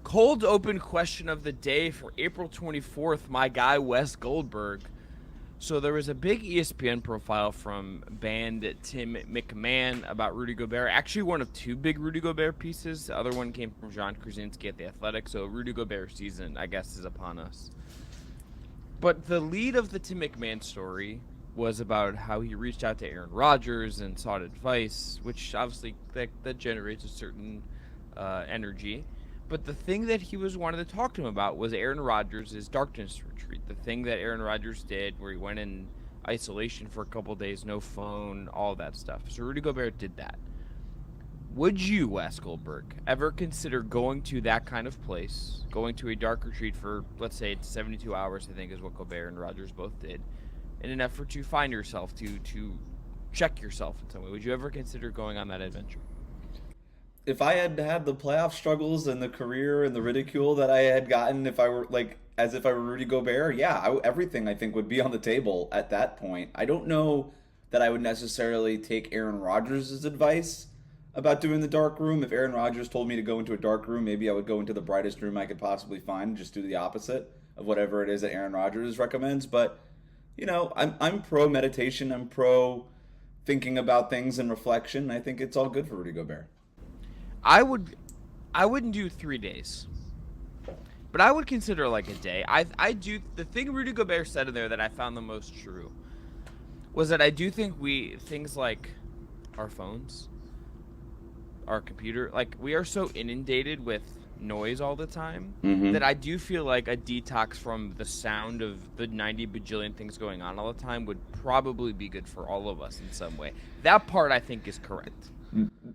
Cold open question of the day for April 24th, my guy Wes Goldberg. So there was a big ESPN profile from band Tim McMahon about Rudy Gobert. Actually, one of two big Rudy Gobert pieces. The other one came from John Krasinski at The Athletic. So Rudy Gobert season, I guess, is upon us. But the lead of the Tim McMahon story was about how he reached out to Aaron Rodgers and sought advice, which obviously that generates a certain energy. But the thing that he was wanted to talk to him about was Aaron Rodgers' darkness retreat. The thing that Aaron Rodgers did where he went in isolation for a couple days, no phone, all that stuff. So Rudy Gobert did that. Would you, Wes Goldberg, ever consider going to that kind of place, going to a dark retreat for, let's say, 72 hours, I think is what Gobert and Rodgers both did, in an effort to find yourself, to check yourself in some way? Would you ever consider going on that adventure? If I had had the playoff struggles and the career and the ridicule that I had gotten if I were as if I were Rudy Gobert, yeah, everything I think would be on the table at that point. I don't know that I would necessarily take Aaron Rodgers' advice about doing the dark room. If Aaron Rodgers told me to go into a dark room, maybe I would go into the brightest room I could possibly find, just do the opposite of whatever it is that Aaron Rodgers recommends. But I'm pro meditation. I'm pro thinking about things and reflection. I think it's all good for Rudy Gobert. I wouldn't do 3 days, but I would consider like a day. I do the thing Rudy Gobert said in there that I found the most true was that I do think things like our phones, our computer, like we are so inundated with noise all the time that I do feel like a detox from the sound of the 90 bajillion things going on all the time would probably be good for all of us in some way. That part I think is correct.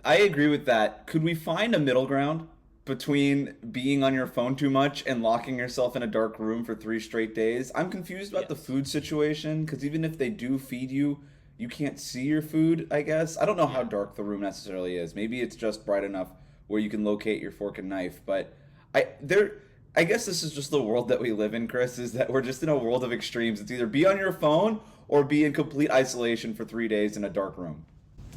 I agree with that. Could we find a middle ground between being on your phone too much and locking yourself in a dark room for 3 straight days? I'm confused about the Yes. food situation because even if they do feed you, you can't see your food, I guess. I don't know how Yeah. dark the room necessarily is. Maybe it's just bright enough where you can locate your fork and knife, but I guess this is just the world that we live in, Chris, is that we're just in a world of extremes. It's either be on your phone or be in complete isolation for 3 days in a dark room.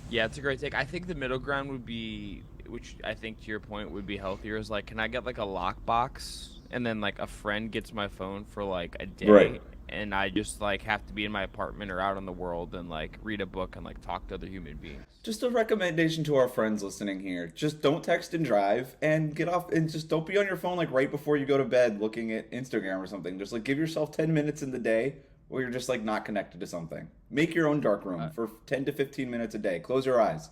Yeah, it's a great take. I think the middle ground would be, which I think to your point would be healthier, is like, can I get like a lockbox and then like a friend gets my phone for like a Right. day and I just like have to be in my apartment or out in the world and like read a book and like talk to other human beings. Just a recommendation to our friends listening here. Just don't text and drive and get off and just don't be on your phone like right before you go to bed looking at Instagram or something. Just like give yourself 10 minutes in the day where you're just like not connected to something. Make your own dark room Uh, for 10 to 15 minutes a day. Close your eyes.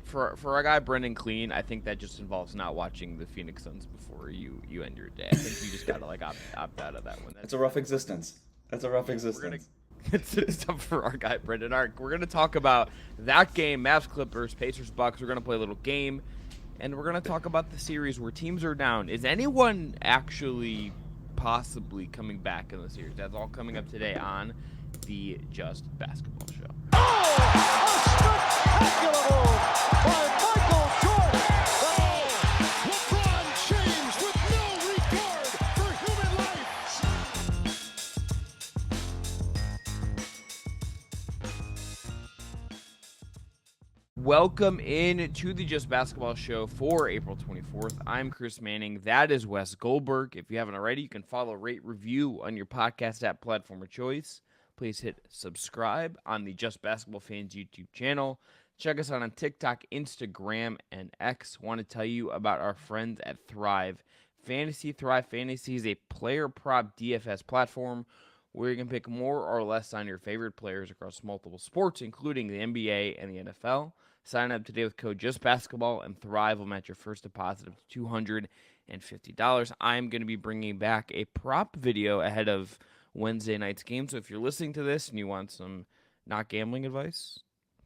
for our guy Brendan Clean, I think that just involves not watching the Phoenix Suns before you end your day. I think you just gotta like opt out of that one. It's a rough existence. That's a rough We're gonna existence. it's tough for our guy Brendan. All right, we're gonna talk about that game, Mavs-Clippers, Pacers-Bucks. We're gonna play a little game, and we're gonna talk about the series where teams are down. Is anyone actually possibly coming back in the series? That's all coming up today on the Just Basketball Show. Spectacular move by Michael Jordan. LeBron James with no regard for human life. Welcome in to the Just Basketball Show for April 24th. I'm Chris Manning. That is Wes Goldberg. If you haven't already, you can follow, rate, review on your podcast app platform of choice. Please hit subscribe on the Just Basketball Fans YouTube channel. Check us out on TikTok, Instagram, and X. Want to tell you about our friends at Thrive Fantasy. Thrive Fantasy is a player prop DFS platform where you can pick more or less on your favorite players across multiple sports, including the NBA and the NFL. Sign up today with code JustBasketball, and Thrive will match your first deposit of $250. I'm going to be bringing back a prop video ahead of Wednesday night's game. So if you're listening to this and you want some not gambling advice,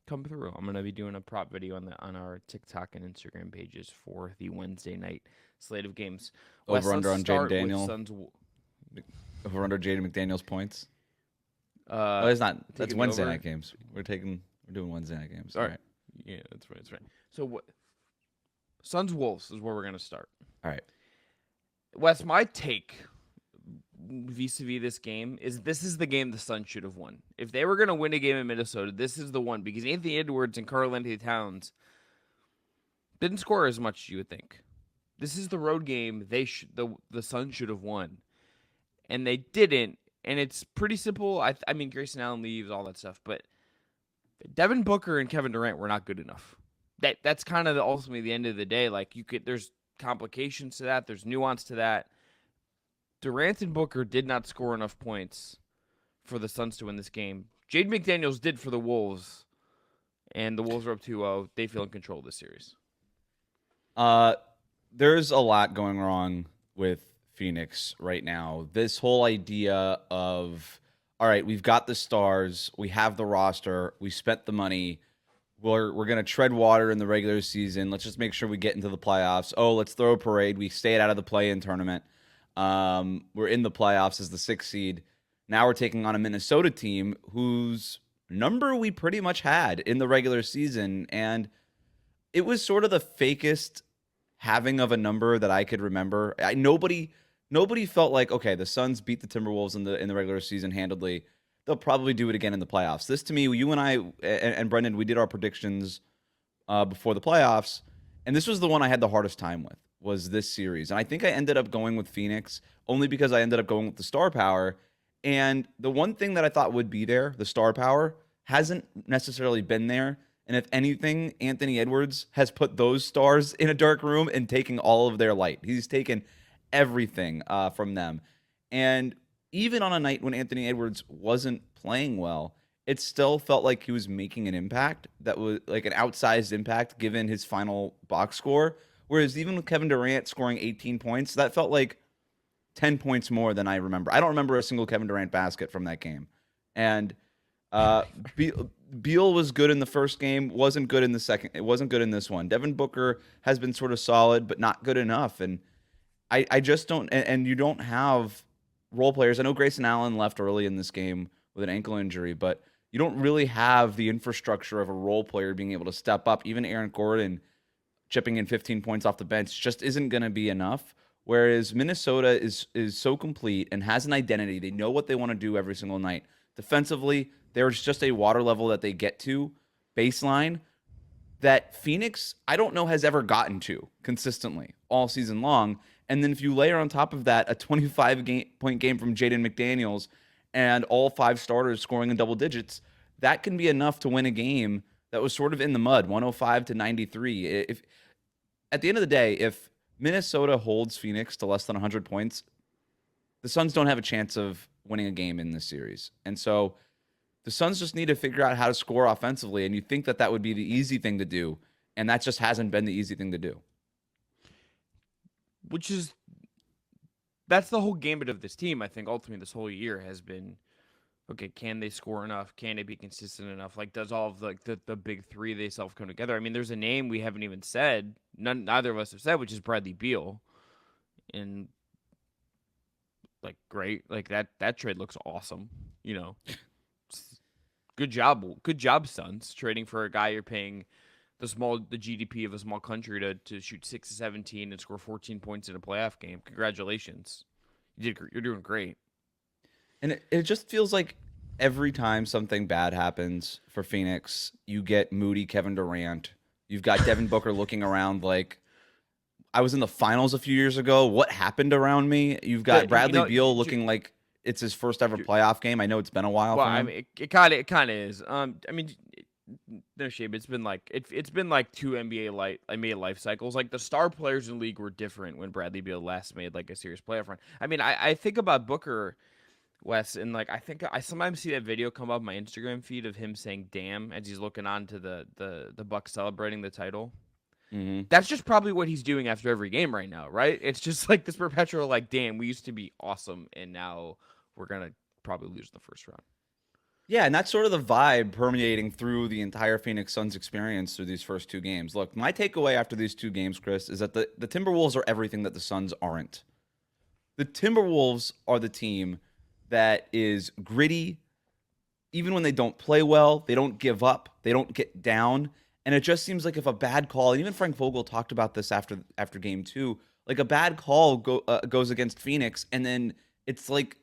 come through. I'm going to be doing a prop video on our TikTok and Instagram pages for the Wednesday night slate of games. Wes, Over under let's on Jaden start with Daniel. Suns. Over under Jaden McDaniel's points. Uh, Oh, it's not. That's taking the Wednesday over? night games. We're doing Wednesday night games. All right. Yeah, that's right. That's right. So what? Suns Wolves is where we're going to start. All right. Wes, my take vis-a-vis this game is this is the game the Suns should have won. If they were going to win a game in Minnesota, this is the one because Anthony Edwards and Karl-Anthony Towns didn't score as much as you would think. This is the road game the Suns should have won, and they didn't. And it's pretty simple. I mean, Grayson Allen leaves, all that stuff, but Devin Booker and Kevin Durant were not good enough. That's kind of ultimately the end of the day. Like there's complications to that. There's nuance to that. Durant and Booker did not score enough points for the Suns to win this game. Jaden McDaniels did for the Wolves, and the Wolves are up 2-0. They feel in control of this series. There's a lot going wrong with Phoenix right now. This whole idea of, all right, we've got the stars, we have the roster, we spent the money, we're going to tread water in the regular season. Let's just make sure we get into the playoffs. Oh, let's throw a parade. We stayed out of the play-in tournament. We're in the playoffs as the 6th seed. Now we're taking on a Minnesota team whose number we pretty much had in the regular season, and it was sort of the fakest having of a number that I could remember. Nobody felt like, okay, the Suns beat the Timberwolves in the regular season handedly. They'll probably do it again in the playoffs. This, to me, you and I and Brendan, we did our predictions before the playoffs, and this was the one I had the hardest time with, was this series. And I think I ended up going with Phoenix only because I ended up going with the star power. And the one thing that I thought would be there, the star power, hasn't necessarily been there. And if anything, Anthony Edwards has put those stars in a dark room and taking all of their light. He's taken everything from them. And even on a night when Anthony Edwards wasn't playing well, it still felt like he was making an impact that was like an outsized impact given his final box score. Whereas even with Kevin Durant scoring 18 points, that felt like 10 points more than I remember. I don't remember a single Kevin Durant basket from that game. And Beal was good in the first game, wasn't good in the second. It wasn't good in this one. Devin Booker has been sort of solid, but not good enough. And I just don't, and you don't have role players. I know Grayson Allen left early in this game with an ankle injury, but you don't really have the infrastructure of a role player being able to step up. Even Aaron Gordon chipping in 15 points off the bench just isn't going to be enough. Whereas Minnesota is so complete and has an identity. They know what they want to do every single night. Defensively, there's just a water level that they get to, baseline, that Phoenix, I don't know, has ever gotten to consistently all season long. And then if you layer on top of that a 25-point game from Jaden McDaniels and all 5 starters scoring in double digits, that can be enough to win a game that was sort of in the mud, 105-93. If at the end of the day, if Minnesota holds Phoenix to less than 100 points, the Suns don't have a chance of winning a game in this series. And so the Suns just need to figure out how to score offensively, and you think that that would be the easy thing to do, and that just hasn't been the easy thing to do. That's the whole gambit of this team. I think ultimately this whole year has been, okay, can they score enough? Can they be consistent enough? Like, does all of the big three they self come together? I mean, there's a name we haven't even said, neither of us have said, which is Bradley Beal. And like, great, like that trade looks awesome. You know, good job, Suns, trading for a guy you're paying the GDP of a small country to shoot 6-17 and score 14 points in a playoff game. Congratulations, you're doing great. And it just feels like every time something bad happens for Phoenix, you get moody Kevin Durant. You've got Devin Booker looking around like, I was in the finals a few years ago. What happened around me? You've got Bradley Beal looking like it's his first ever playoff game. I know it's been a while. Well, for him. I mean, it kind of is. I mean, no shame. It's been like it's been like 2 NBA life cycles. Like the star players in the league were different when Bradley Beal last made like a serious playoff run. I mean, I think about Booker, Wes, and like I think I sometimes see that video come up my Instagram feed of him saying "damn" as he's looking on to the Bucks celebrating the title. Mm-hmm. That's just probably what he's doing after every game right now, right? It's just like this perpetual like, damn, we used to be awesome, and now we're gonna probably lose the first round. Yeah, and that's sort of the vibe permeating through the entire Phoenix Suns experience through these first 2 games. Look, my takeaway after these 2 games, Chris, is that the Timberwolves are everything that the Suns aren't. The Timberwolves are the team that is gritty. Even when they don't play well, they don't give up, they don't get down. And it just seems like if a bad call, and even Frank Vogel talked about this after game 2, like a bad call goes against Phoenix, and then it's like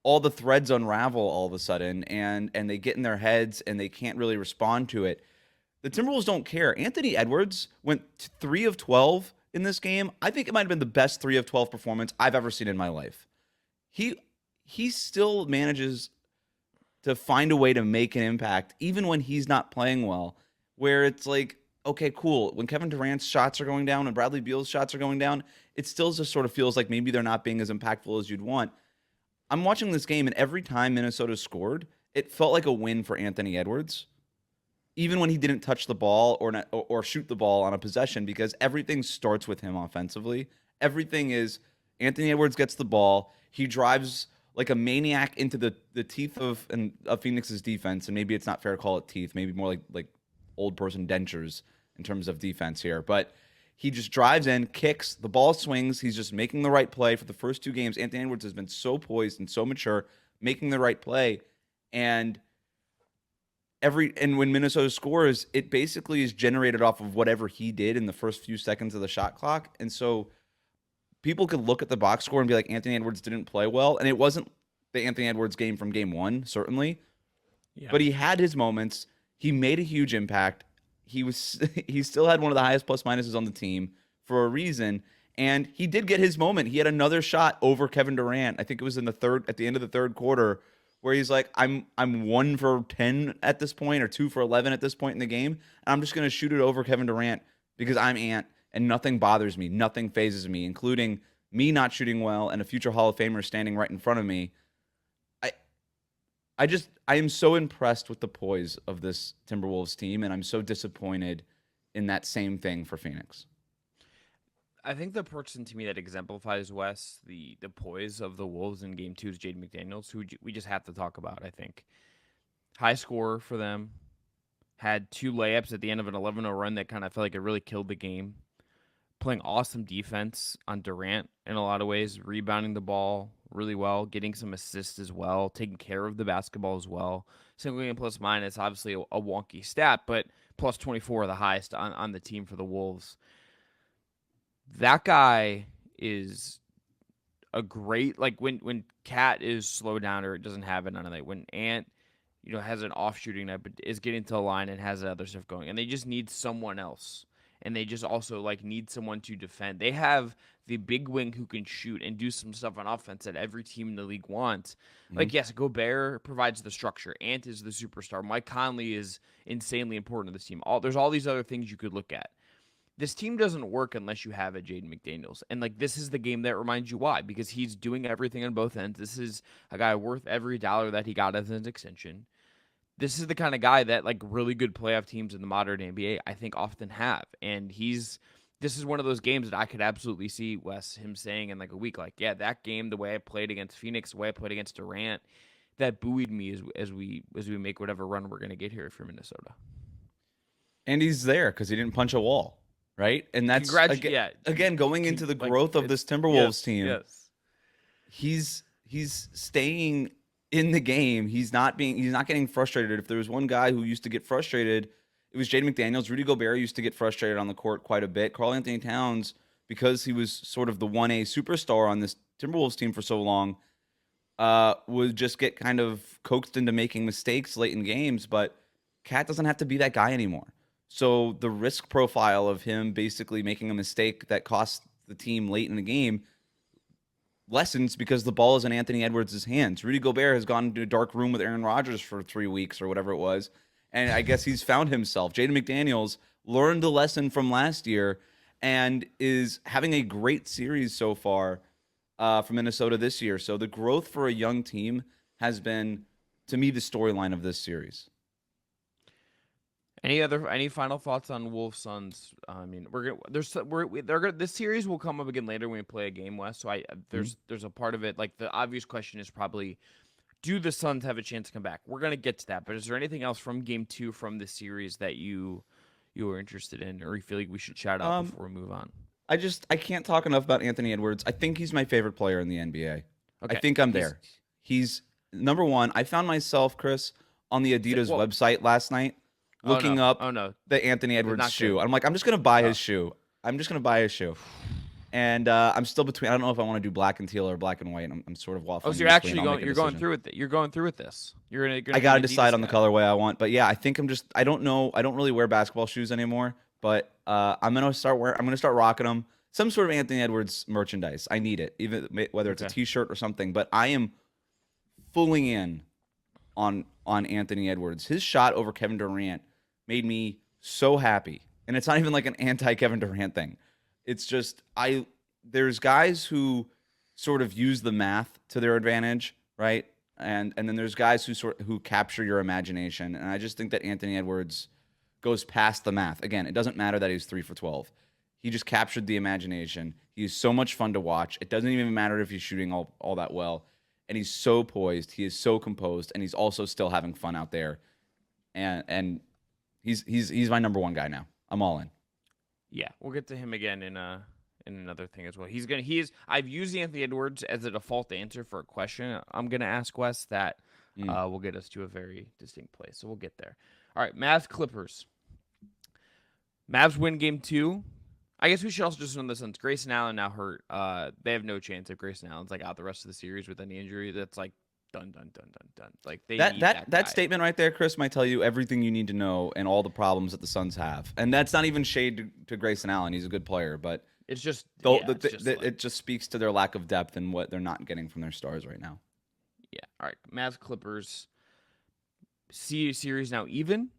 all the threads unravel all of a sudden, and they get in their heads, and they can't really respond to it. The Timberwolves don't care. Anthony Edwards went 3 of 12 in this game. I think it might have been the best 3 of 12 performance I've ever seen in my life. He still manages to find a way to make an impact, even when he's not playing well, where it's like, okay, cool. When Kevin Durant's shots are going down and Bradley Beal's shots are going down, it still just sort of feels like maybe they're not being as impactful as you'd want. I'm watching this game, and every time Minnesota scored, it felt like a win for Anthony Edwards, even when he didn't touch the ball or shoot the ball on a possession, because everything starts with him offensively. Everything is Anthony Edwards gets the ball, he drives like a maniac into the teeth of Phoenix's defense, and maybe it's not fair to call it teeth, maybe more like old person dentures in terms of defense here, but he just drives in, kicks, the ball swings. He's just making the right play for the first 2 games. Anthony Edwards has been so poised and so mature, making the right play. And when Minnesota scores, it basically is generated off of whatever he did in the first few seconds of the shot clock. And so people could look at the box score and be like, Anthony Edwards didn't play well. And it wasn't the Anthony Edwards game from game 1, certainly. Yeah. But he had his moments. He made a huge impact. He still had one of the highest plus minuses on the team for a reason, and he did get his moment. He had another shot over Kevin Durant. I think it was at the end of the third quarter, where he's like, I'm 1 for 10 at this point, or 2 for 11 at this point in the game, and I'm just going to shoot it over Kevin Durant because I'm Ant, and nothing bothers me, nothing phases me, including me not shooting well and a future Hall of Famer standing right in front of me. I am so impressed with the poise of this Timberwolves team, and I'm so disappointed in that same thing for Phoenix. I think the person to me that exemplifies, Wes, the poise of the Wolves in Game 2 is Jaden McDaniels, who we just have to talk about, I think. High scorer for them. Had 2 layups at the end of an 11-0 run that kind of felt like it really killed the game. Playing awesome defense on Durant in a lot of ways, rebounding the ball really well, getting some assists as well, taking care of the basketball as well. Single game plus minus, obviously a wonky stat, but plus 24, the highest on the team for the Wolves. That guy is a great, like when Cat is slowed down or doesn't have it on it, when Ant, has an off shooting night, but is getting to the line and has other stuff going, and they just need someone else. And they just also need someone to defend. They have the big wing who can shoot and do some stuff on offense that every team in the league wants. Mm-hmm. Yes, Gobert provides the structure. Ant is the superstar. Mike Conley is insanely important to this team. There's all these other things you could look at. This team doesn't work unless you have a Jaden McDaniels. And this is the game that reminds you why. Because he's doing everything on both ends. This is a guy worth every dollar that he got as an extension. This is the kind of guy that really good playoff teams in the modern NBA I think often have. And this is one of those games that I could absolutely see Wes him saying in a week, yeah, that game, the way I played against Phoenix, the way I played against Durant, that buoyed me as we make whatever run we're going to get here for Minnesota. And he's there because he didn't punch a wall, right? And that's again going into the growth of this Timberwolves team. Yes. He's staying in the game. He's not getting frustrated. If there was one guy who used to get frustrated, it was Jaden McDaniels. Rudy Gobert used to get frustrated on the court quite a bit. Karl-Anthony Towns, because he was sort of the 1A superstar on this Timberwolves team for so long, would just get kind of coaxed into making mistakes late in games. But Cat doesn't have to be that guy anymore. So the risk profile of him basically making a mistake that costs the team late in the game lessens because the ball is in Anthony Edwards' hands. Rudy Gobert has gone into a dark room with Aaron Rodgers for 3 weeks or whatever it was, and I guess he's found himself. Jaden McDaniels learned the lesson from last year and is having a great series so far for Minnesota this year. So the growth for a young team has been, to me, the storyline of this series. Any final thoughts on Wolves Suns? I mean, this series will come up again later when we play a game, West. So there's a part of it, the obvious question is probably, do the Suns have a chance to come back? We're gonna get to that, but is there anything else from Game 2 from this series that you are interested in, or you feel like we should shout out before we move on? I can't talk enough about Anthony Edwards. I think he's my favorite player in the NBA. Okay. I think I'm there. He's number one. I found myself, Chris, on the Adidas website last night, looking up the Anthony Edwards shoe. I'm like, I'm just going to buy his shoe. And I'm still between. I don't know if I want to do black and teal or black and white. I'm sort of waffling. Oh, so you're actually going through it. You're going through with this. I got to decide on the colorway I want. But yeah, I think I don't know. I don't really wear basketball shoes anymore. But I'm going to start rocking them. some sort of Anthony Edwards merchandise. I need it, even whether it's a Okay. T-shirt or something. But I am fully in on Anthony Edwards. His shot over Kevin Durant made me so happy, and it's not even like an anti-Kevin Durant thing. It's just there's guys who sort of use the math to their advantage, right? And then there's guys who capture your imagination, and I just think that Anthony Edwards goes past the math. Again, it doesn't matter that he's 3 for 12. He just captured the imagination. He's so much fun to watch. It doesn't even matter if he's shooting all that well. And he's so poised. He is so composed, and he's also still having fun out there. And he's my number one guy now. I'm all in. Yeah, we'll get to him again in another thing as well. I've used Anthony Edwards as a default answer for a question I'm gonna ask Wes that will get us to a very distinct place. So we'll get there. All right, Mavs Clippers. Mavs win game 2. I guess we should also just know this since Grayson Allen now hurt. They have no chance if Grayson Allen's like out the rest of the series with any injury. That's like done. Like they need That guy. statement right there, Chris, might tell you everything you need to know and all the problems that the Suns have. And that's not even shade to Grayson Allen. He's a good player, but It's just it just speaks to their lack of depth and what they're not getting from their stars right now. Yeah. All right. Mavs Clippers. Series now even.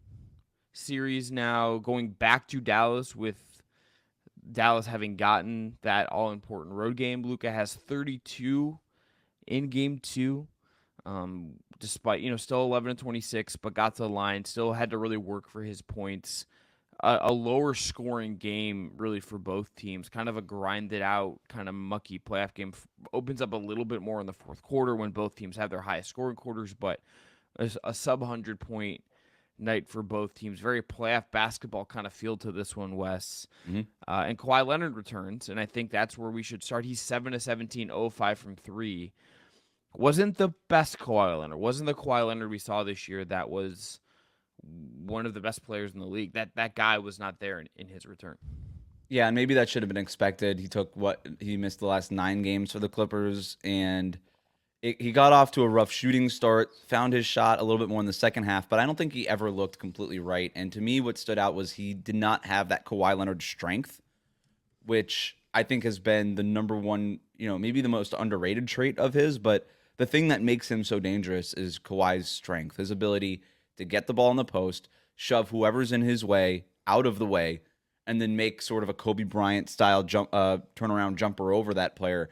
Series now going back to Dallas with Dallas having gotten that all-important road game. Luka has 32 in game 2. Despite, still 11 and 26, but got to the line, still had to really work for his points. A lower scoring game really for both teams, kind of a grinded out, kind of mucky playoff game. Opens up a little bit more in the fourth quarter when both teams have their highest scoring quarters, but a sub 100 point night for both teams. Very playoff basketball kind of feel to this one, Wes. Mhm. And Kawhi Leonard returns, and I think that's where we should start. He's 7 of 17, 0-5 from 3. Wasn't the best Kawhi Leonard. Wasn't the Kawhi Leonard we saw this year that was one of the best players in the league. That guy was not there in his return. Yeah, and maybe that should have been expected. He missed the last 9 games for the Clippers, and he got off to a rough shooting start, found his shot a little bit more in the second half, but I don't think he ever looked completely right. And to me, what stood out was he did not have that Kawhi Leonard strength, which I think has been the number one, maybe the most underrated trait of his. But the thing that makes him so dangerous is Kawhi's strength, his ability to get the ball in the post, shove whoever's in his way out of the way, and then make sort of a Kobe Bryant style turnaround jumper over that player.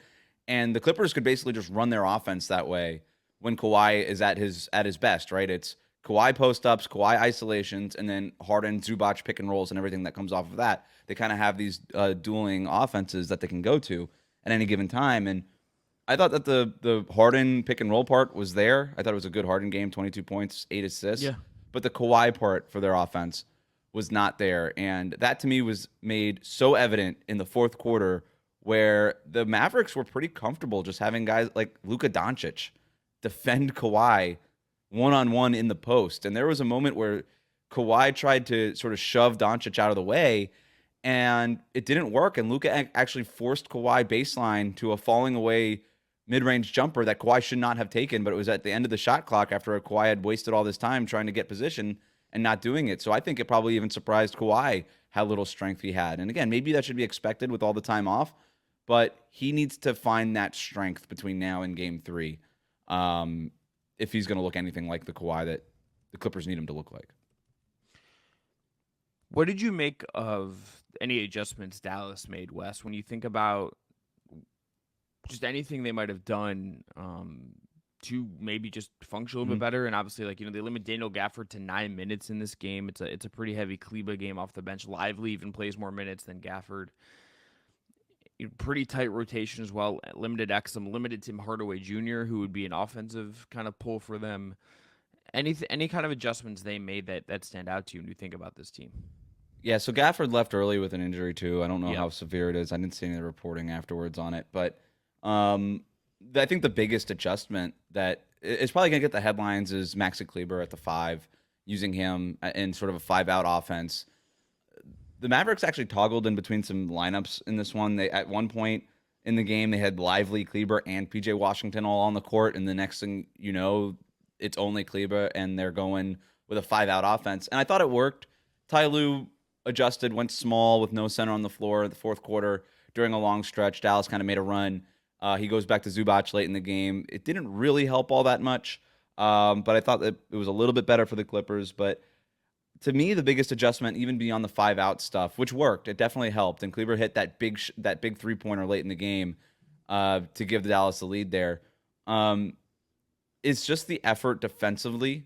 And the Clippers could basically just run their offense that way when Kawhi is at his best, right? It's Kawhi post-ups, Kawhi isolations, and then Harden, Zubac pick and rolls and everything that comes off of that. They kind of have these dueling offenses that they can go to at any given time. And I thought that the Harden pick and roll part was there. I thought it was a good Harden game, 22 points, 8 assists. Yeah. But the Kawhi part for their offense was not there. And that to me was made so evident in the fourth quarter where the Mavericks were pretty comfortable just having guys like Luka Doncic defend Kawhi one-on-one in the post. And there was a moment where Kawhi tried to sort of shove Doncic out of the way, and it didn't work. And Luka actually forced Kawhi baseline to a falling away mid-range jumper that Kawhi should not have taken, but it was at the end of the shot clock after Kawhi had wasted all this time trying to get position and not doing it. So I think it probably even surprised Kawhi how little strength he had. And again, maybe that should be expected with all the time off, but he needs to find that strength between now and game 3 if he's going to look anything like the Kawhi that the Clippers need him to look like. What did you make of any adjustments Dallas made, Wes, when you think about just anything they might have done to maybe just function a little bit better? And obviously, they limit Daniel Gafford to 9 minutes in this game. It's a pretty heavy Kleba game off the bench. Lively even plays more minutes than Gafford. Pretty tight rotation as well. Limited Exum, limited Tim Hardaway Jr., who would be an offensive kind of pull for them. Any kind of adjustments they made that stand out to you when you think about this team? Yeah, so Gafford left early with an injury too. I don't know Yep. how severe it is. I didn't see any reporting afterwards on it, but I think the biggest adjustment that is probably going to get the headlines is Maxi Kleber at the 5, using him in sort of a 5-out offense. The Mavericks actually toggled in between some lineups in this one. They at one point in the game they had Lively, Kleber, and PJ Washington all on the court, and the next thing you know, it's only Kleber, and they're going with a 5-out offense. And I thought it worked. Ty Lue adjusted, went small with no center on the floor in the fourth quarter. during a long stretch. Dallas kind of made a run. He goes back to Zubac late in the game. It didn't really help all that much, but I thought that it was a little bit better for the Clippers. But to me, the biggest adjustment, even beyond the 5-out stuff, which worked, it definitely helped. And Kleber hit that big 3-pointer late in the game to give the Dallas the lead there. It's just the effort defensively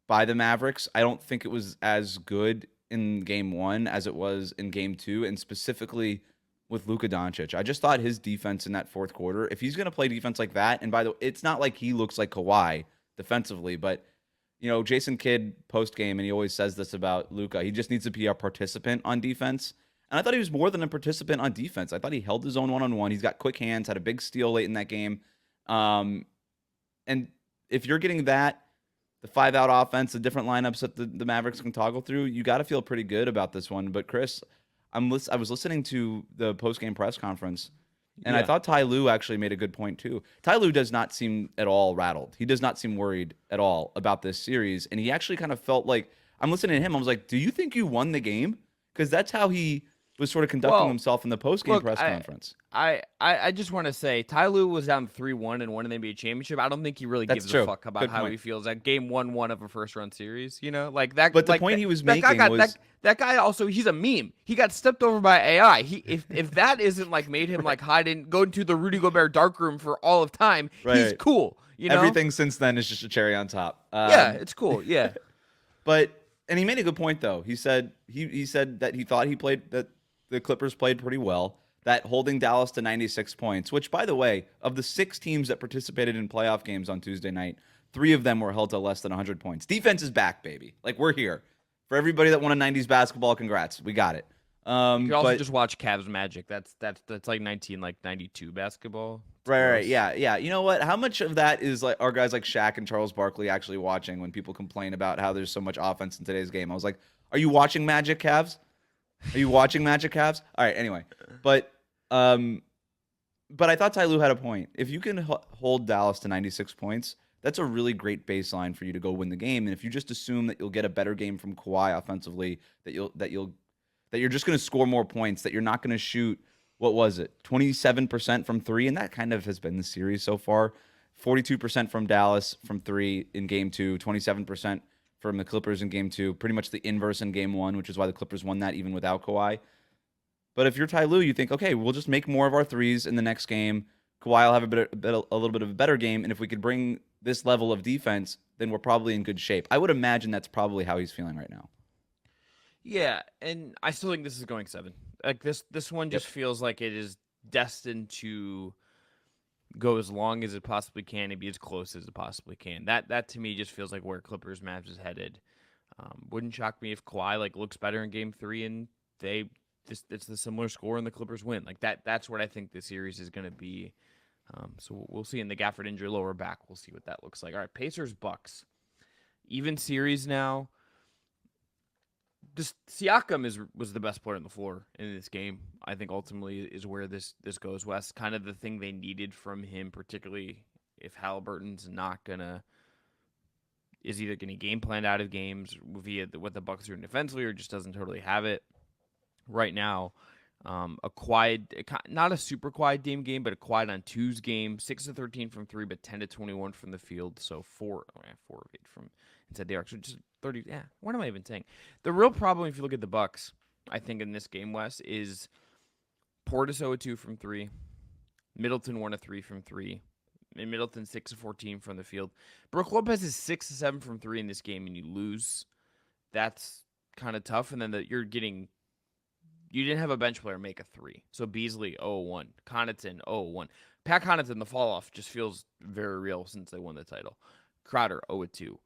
by the Mavericks. I don't think it was as good in game 1 as it was in game 2, and specifically with Luka Doncic. I just thought his defense in that fourth quarter, if he's going to play defense like that, and by the way, it's not like he looks like Kawhi defensively, but Jason Kidd post-game, and he always says this about Luka, he just needs to be a participant on defense. And I thought he was more than a participant on defense. I thought he held his own one-on-one. He's got quick hands, had a big steal late in that game. And if you're getting that, the 5-out offense, the different lineups that the Mavericks can toggle through, you got to feel pretty good about this one. But Chris, I was listening to the post-game press conference, and I thought Ty Lue actually made a good point too. Ty Lue does not seem at all rattled. He does not seem worried at all about this series. And he actually kind of felt like, I'm listening to him, I was like, do you think you won the game? Because that's how he was sort of conducting himself in the post-game press conference. I just want to say, Ty Lue was down 3-1 and won an NBA championship. I don't think he really gives a fuck about how he feels at game 1-1 of a first-round series. Like that. But the point he was making was that guy also, he's a meme. He got stepped over by AI. If that isn't like made him like hide and go into the Rudy Gobert darkroom for all of time, he's cool. Everything since then is just a cherry on top. Yeah, it's cool. Yeah. And he made a good point though. He said that he thought that the Clippers played pretty well, that holding Dallas to 96 points, which, by the way, of the 6 teams that participated in playoff games on Tuesday night, 3 of them were held to less than 100 points. Defense is back, baby. Like, we're here. For everybody that wanted 90s basketball, congrats. We got it. You can also just watch Cavs Magic. That's like 92 basketball. Right. Yeah. You know what? How much of that is like our guys like Shaq and Charles Barkley actually watching when people complain about how there's so much offense in today's game? I was like, are you watching Magic Cavs? Are you watching Magic Cavs? All right, anyway. But I thought Ty Lue had a point. If you can hold Dallas to 96 points, that's a really great baseline for you to go win the game. And if you just assume that you'll get a better game from Kawhi offensively, that you're just going to score more points, that you're not going to shoot, what was it, 27% from 3, and that kind of has been the series so far. 42% from Dallas from 3 in game 2, 27% from the Clippers in game 2, pretty much the inverse in game 1, which is why the Clippers won that even without Kawhi. But if you're Ty Lue, you think, okay, we'll just make more of our threes in the next game. Kawhi will have a little bit of a better game, and if we could bring this level of defense, then we're probably in good shape. I would imagine that's probably how he's feeling right now. Yeah, and I still think this is going 7. Like this one just feels like it is destined to go as long as it possibly can and be as close as it possibly can. That to me just feels like where Clippers Mavs is headed. Wouldn't shock me if Kawhi looks better in game 3 and it's the similar score and the Clippers win. Like that's what I think the series is going to be. So we'll see in the Gafford injury lower back. We'll see what that looks like. All right, Pacers-Bucks. Even series now. Siakam was the best player on the floor in this game. I think ultimately is where this goes, Wes. Kind of the thing they needed from him, particularly if Halliburton's is either going to game plan out of games via what the Bucks are doing defensively or just doesn't totally have it right now. Not a super quiet game, but a quiet on 2's game. 6 of 13 from 3, but 10 to 21 from the field. So 4 of 8 from inside the arc. So just 30. Yeah, what am I even saying? The real problem, if you look at the Bucks, I think in this game, Wes, is Portis 0 of 2 from 3, Middleton 1 of 3 from 3, and Middleton 6 of 14 from the field. Brook Lopez is 6 of 7 from 3 in this game, and you lose. That's kind of tough. And then you didn't have a bench player make a 3. So Beasley 0-1, Connaughton 0-1. Pat Connaughton, the fall off just feels very real since they won the title. Crowder 0-2.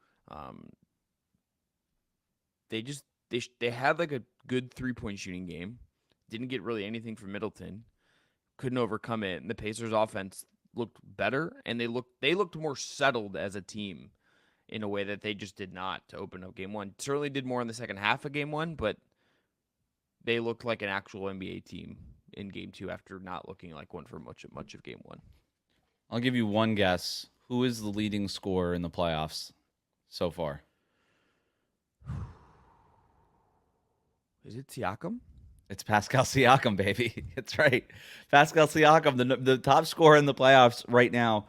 They had like a good 3-point shooting game. Didn't get really anything from Middleton. Couldn't overcome it. And the Pacers offense looked better, and they looked more settled as a team in a way that they just did not to open up game 1. Certainly did more in the second half of game 1, but they looked like an actual NBA team in game 2 after not looking like one for much of game 1. I'll give you one guess. Who is the leading scorer in the playoffs so far? Is it Siakam? It's Pascal Siakam, baby. It's right. Pascal Siakam, the top scorer in the playoffs right now.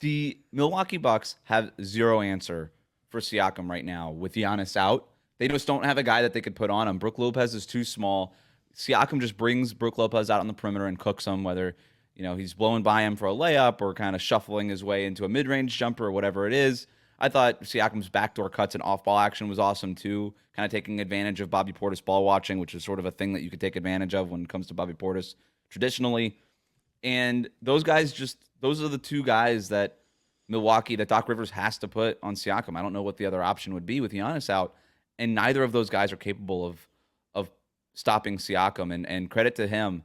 The Milwaukee Bucks have zero answer for Siakam right now with Giannis out. They just don't have a guy that they could put on him. Brook Lopez is too small. Siakam just brings Brook Lopez out on the perimeter and cooks him, whether he's blowing by him for a layup or kind of shuffling his way into a mid-range jumper or whatever it is. I thought Siakam's backdoor cuts and off-ball action was awesome too, kind of taking advantage of Bobby Portis ball watching, which is sort of a thing that you could take advantage of when it comes to Bobby Portis traditionally. And those are the two guys that Doc Rivers has to put on Siakam. I don't know what the other option would be with Giannis out, and neither of those guys are capable of stopping Siakam. And credit to him,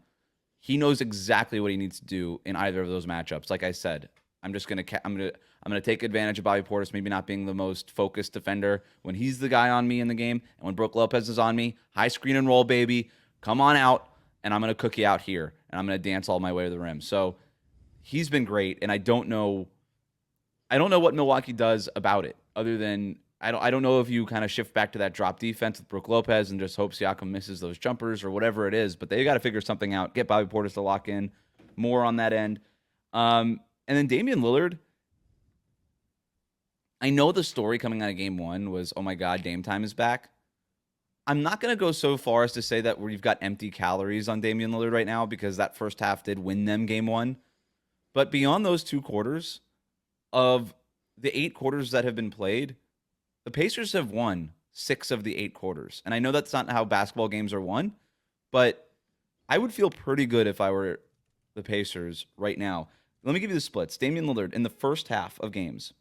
he knows exactly what he needs to do in either of those matchups. Like I said, I'm gonna take advantage of Bobby Portis maybe not being the most focused defender when he's the guy on me in the game, and when Brook Lopez is on me, high screen and roll, baby, come on out, and I'm gonna cook you out here, and I'm gonna dance all my way to the rim. So he's been great, and I don't know what Milwaukee does about it, other than I don't know if you kind of shift back to that drop defense with Brook Lopez and just hope Siakam misses those jumpers or whatever it is, but they got to figure something out, get Bobby Portis to lock in more on that end. And then Damian Lillard, I know the story coming out of game one was, oh my God, Dame time is back. I'm not going to go so far as to say that we've got empty calories on Damian Lillard right now, because that first half did win them game one. But beyond those 2 quarters, of the 8 quarters that have been played, the Pacers have won 6 of the 8 quarters. And I know that's not how basketball games are won, but I would feel pretty good if I were the Pacers right now. Let me give you the splits. Damian Lillard in the first half of games,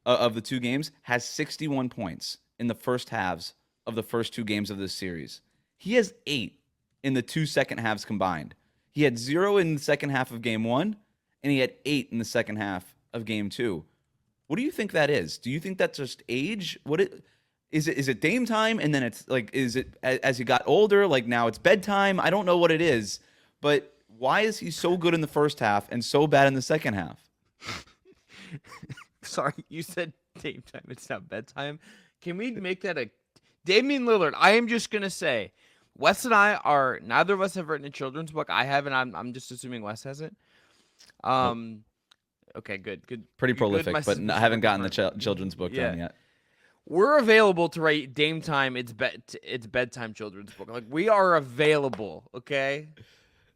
of the 2 games, has 61 points in the first halves of the first 2 games of this series. He has 8 in the 2 second halves combined. He had 0 in the second half of game 1, and he had 8 in the second half of game 2. What do you think that is? Do you think that's just age? Is it Dame time, and then it's like, is it as he got older, like now it's bedtime? I don't know what it is, but why is he so good in the first half and so bad in the second half? Sorry, you said Dame time. It's not bedtime. Can we make that a Damian Lillard? I am just gonna say, Wes and I are, neither of us have written a children's book. I haven't. I'm just assuming Wes hasn't. Okay, good. Pretty prolific, Good. but I haven't gotten the children's book done yet. We're available to write Dame time. It's bedtime children's book. Like, we are available. Okay.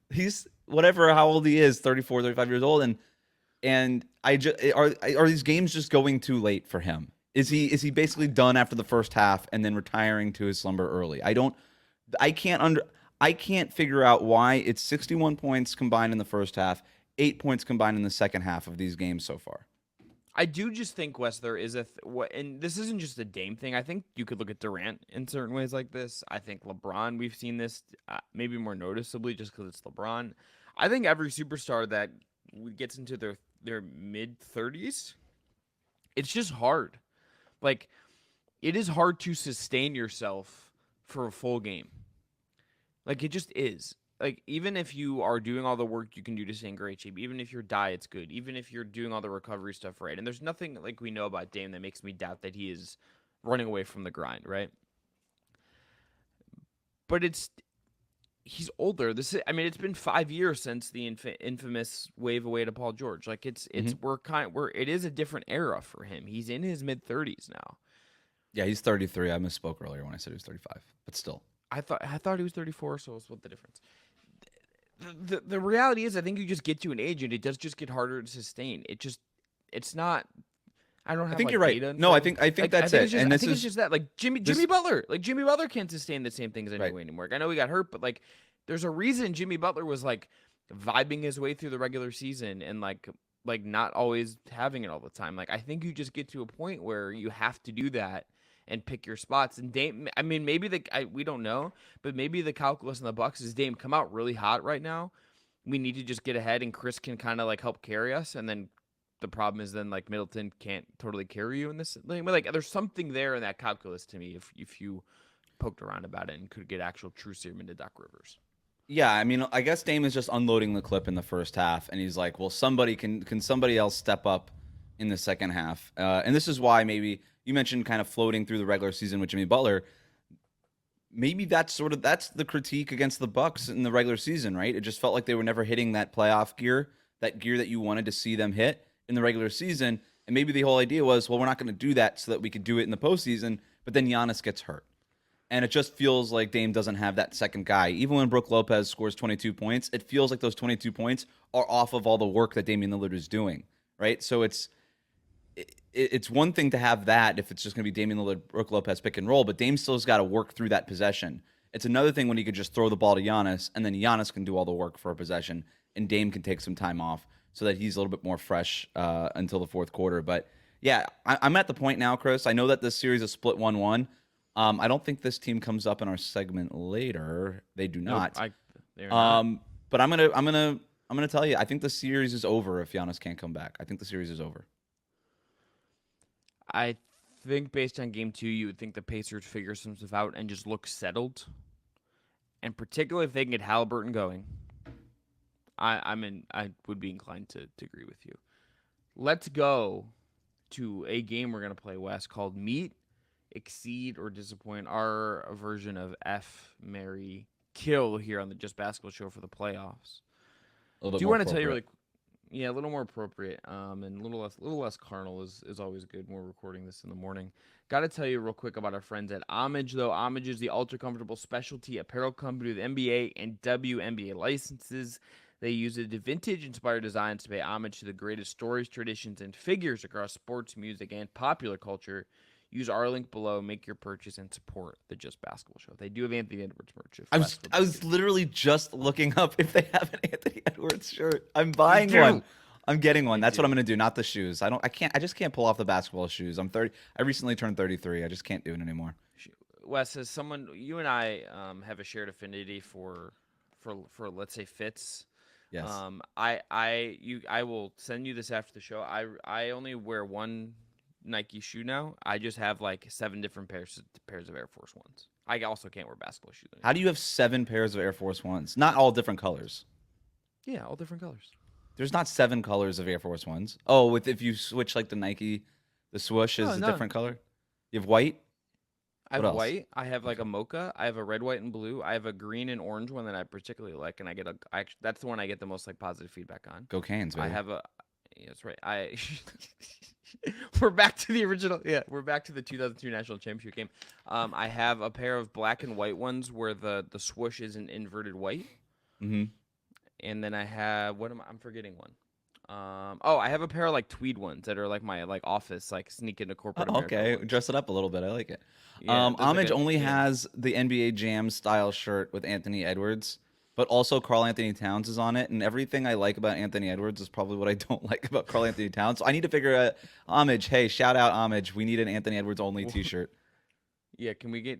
He's how old he is, 34, 35 years old, and are these games just going too late for him? Is he basically done after the first half and then retiring to his slumber early? I can't figure out why it's 61 points combined in the first half, 8 points combined in the second half of these games so far. I do just think, Wes, there is and this isn't just a Dame thing. I think you could look at Durant in certain ways like this. I think LeBron, we've seen this maybe more noticeably just because it's LeBron. I think every superstar that gets into their mid-30s, it's just hard. Like, it is hard to sustain yourself for a full game. Like, it just is. Like, even if you are doing all the work you can do to stay in great shape, even if your diet's good, even if you're doing all the recovery stuff right, and there's nothing like we know about Dame that makes me doubt that he is running away from the grind, right? But he's older. It's been 5 years since the infamous wave away to Paul George. Like, it is a different era for him. He's in his mid-30s now. Yeah, he's 33. I misspoke earlier when I said he was 35, but still. I thought he was 34, so what's the difference? The reality is, I think you just get to an age and it does just get harder to sustain. It's not. I don't have. I think like, you're right. data No, I think that's it. And I think it's just that, like Jimmy Butler. Like, Jimmy Butler can't sustain the same things anyway anymore. I know he got hurt, but like, there's a reason Jimmy Butler was like vibing his way through the regular season and like not always having it all the time. Like, I think you just get to a point where you have to do that and pick your spots. And Dame, maybe we don't know, but maybe the calculus in the Bucks is Dame come out really hot right now. We need to just get ahead, and Chris can kind of like help carry us. And then the problem is then like Middleton can't totally carry you in this thing. But like, there's something there in that calculus to me if you poked around about it and could get actual true serum into Doc Rivers. Yeah, I guess Dame is just unloading the clip in the first half, and he's like, well, can somebody else step up in the second half? And this is why maybe you mentioned kind of floating through the regular season with Jimmy Butler. maybe that's the critique against the Bucks in the regular season, right? It just felt like they were never hitting that playoff gear, that gear that you wanted to see them hit in the regular season. And maybe the whole idea was, well, we're not going to do that so that we could do it in the postseason. But then Giannis gets hurt. And it just feels like Dame doesn't have that second guy. Even when Brook Lopez scores 22 points, it feels like those 22 points are off of all the work that Damian Lillard is doing, right? So it's one thing to have that if it's just going to be Damian Lillard, Brook Lopez pick and roll, but Dame still has got to work through that possession. It's another thing when he could just throw the ball to Giannis, and then Giannis can do all the work for a possession, and Dame can take some time off so that he's a little bit more fresh until the fourth quarter. But yeah, I'm at the point now, Chris. I know that this series is split 1-1. I don't think this team comes up in our segment later. They do not. Nope, they're not. But I'm gonna tell you, I think the series is over if Giannis can't come back. I think the series is over. I think based on game 2, you would think the Pacers figure some stuff out and just look settled. And particularly if they can get Halliburton going, I would be inclined to agree with you. Let's go to a game we're going to play, Wes, called Meet, Exceed, or Disappoint. Our version of F, Marry, Kill here on the Just Basketball Show for the playoffs. Do you want to tell you really quick? Yeah, a little more appropriate, and a little less carnal is always good when we're recording this in the morning. Got to tell you real quick about our friends at Homage, though. Homage is the ultra-comfortable specialty apparel company with NBA and WNBA licenses. They use vintage-inspired designs to pay homage to the greatest stories, traditions, and figures across sports, music, and popular culture. Use our link below, make your purchase, and support the Just Basketball Show. They do have Anthony Edwards merch. I was literally just looking up if they have an Anthony Edwards shirt. I'm buying one. I'm getting one. That's what I'm gonna do. Not the shoes. I just can't pull off the basketball shoes. I'm 30. I recently turned 33. I just can't do it anymore. Wes, as someone, you and I have a shared affinity for let's say fits. Yes. I will send you this after the show. I only wear one Nike shoe now. I just have like 7 different pairs of Air Force Ones. I also can't wear basketball shoes anymore. How do you have 7 pairs of Air Force Ones? Not all different colors. Yeah, all different colors. There's not 7 colors of Air Force Ones. Oh, if you switch like the Nike, the swoosh is a different color. You have white. I have white. I have like a mocha. I have a red, white, and blue. I have a green and orange one that I particularly like, and that's the one I get the most like positive feedback on. Go Canes, baby. I have a. Yeah, that's right. We're back to the original. Yeah, we're back to the 2002 national championship game. I have a pair of black and white ones where the swoosh is an inverted white. Mm-hmm. And then I have I'm forgetting one. I have a pair of like tweed ones that are like my like office like sneak into corporate. Okay, dress it up a little bit. I like it. Yeah, Homage only has the NBA Jam style shirt with Anthony Edwards. But also Karl Anthony Towns is on it, and everything I like about Anthony Edwards is probably what I don't like about Karl Anthony Towns. So I need to figure out Homage. Hey, shout out Homage. We need an Anthony Edwards only T-shirt. Yeah, can we at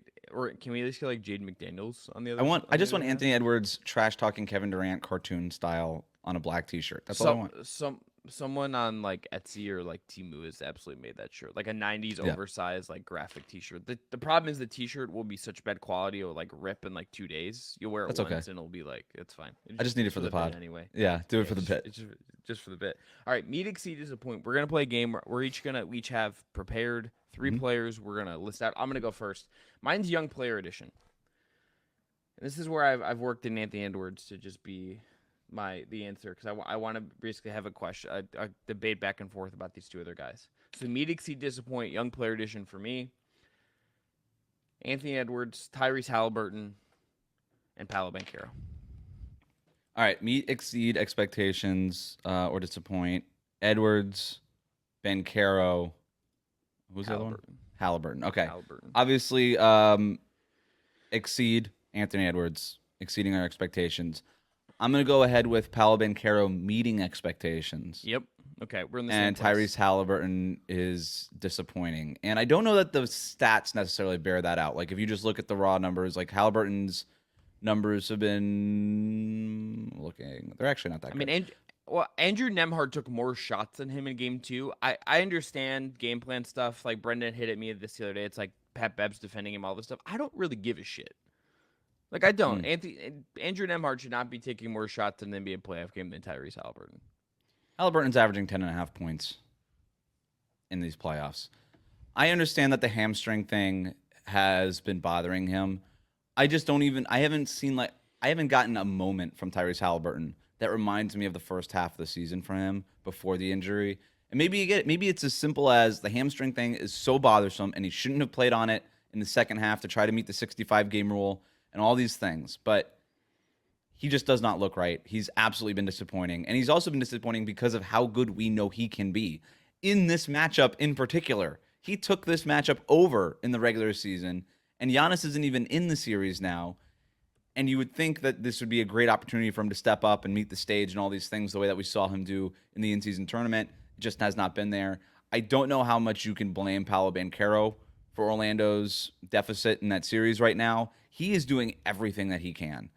least get like Jade McDaniels on the other? I just want Anthony Edwards trash talking Kevin Durant cartoon style on a black T-shirt. That's all I want. Someone on like Etsy or like Temu has absolutely made that shirt, like a 90s oversized like graphic T-shirt. The problem is the T-shirt will be such bad quality it'll like rip in like 2 days. You'll wear it once and it'll be like it's fine. I just need it for the pod anyway. Yeah, do it for the bit. It's just for the bit. All right, Meet, Exceed, Disappoint. We're gonna play a game. We're each have prepared 3 players. We're gonna list out. I'm gonna go first. Mine's Young Player Edition. And this is where I've worked in Anthony Edwards to just be the answer because I want to basically have a debate back and forth about these 2 other guys. So Meet, Exceed, Disappoint, Young Player Edition for me. Anthony Edwards, Tyrese Halliburton, and Paolo Banchero. All right, Meet, Exceed expectations or disappoint. Edwards, Banchero. Who's the other one? Halliburton. Okay. Halliburton. Obviously, exceed Anthony Edwards, exceeding our expectations. I'm going to go ahead with Paolo Banchero meeting expectations. Yep. Okay, we're in the same And place. Tyrese Halliburton is disappointing. And I don't know that the stats necessarily bear that out. Like, if you just look at the raw numbers, like Halliburton's numbers have been they're actually not that good. I mean, Andrew Nembhard took more shots than him in game 2. I understand game plan stuff. Like, Brendan hit at me the other day. It's like Pat Bebb's defending him, all this stuff. I don't really give a shit. Like, I don't. Andrew Nembhard should not be taking more shots in the NBA playoff game than Tyrese Halliburton. Halliburton's averaging 10.5 points in these playoffs. I understand that the hamstring thing has been bothering him. I just don't even. I haven't seen I haven't gotten a moment from Tyrese Halliburton that reminds me of the first half of the season for him before the injury. And maybe you get it. Maybe it's as simple as the hamstring thing is so bothersome, and he shouldn't have played on it in the second half to try to meet the 65 game rule and all these things. But he just does not look right. He's absolutely been disappointing, and he's also been disappointing because of how good we know he can be in this matchup in particular. He took this matchup over in the regular season. And Giannis isn't even in the series now. And you would think that this would be a great opportunity for him to step up and meet the stage and all these things the way that we saw him do in the in-season tournament. It just has not been there. I don't know how much you can blame Paolo Banchero for Orlando's deficit in that series right now. He is doing everything that he can,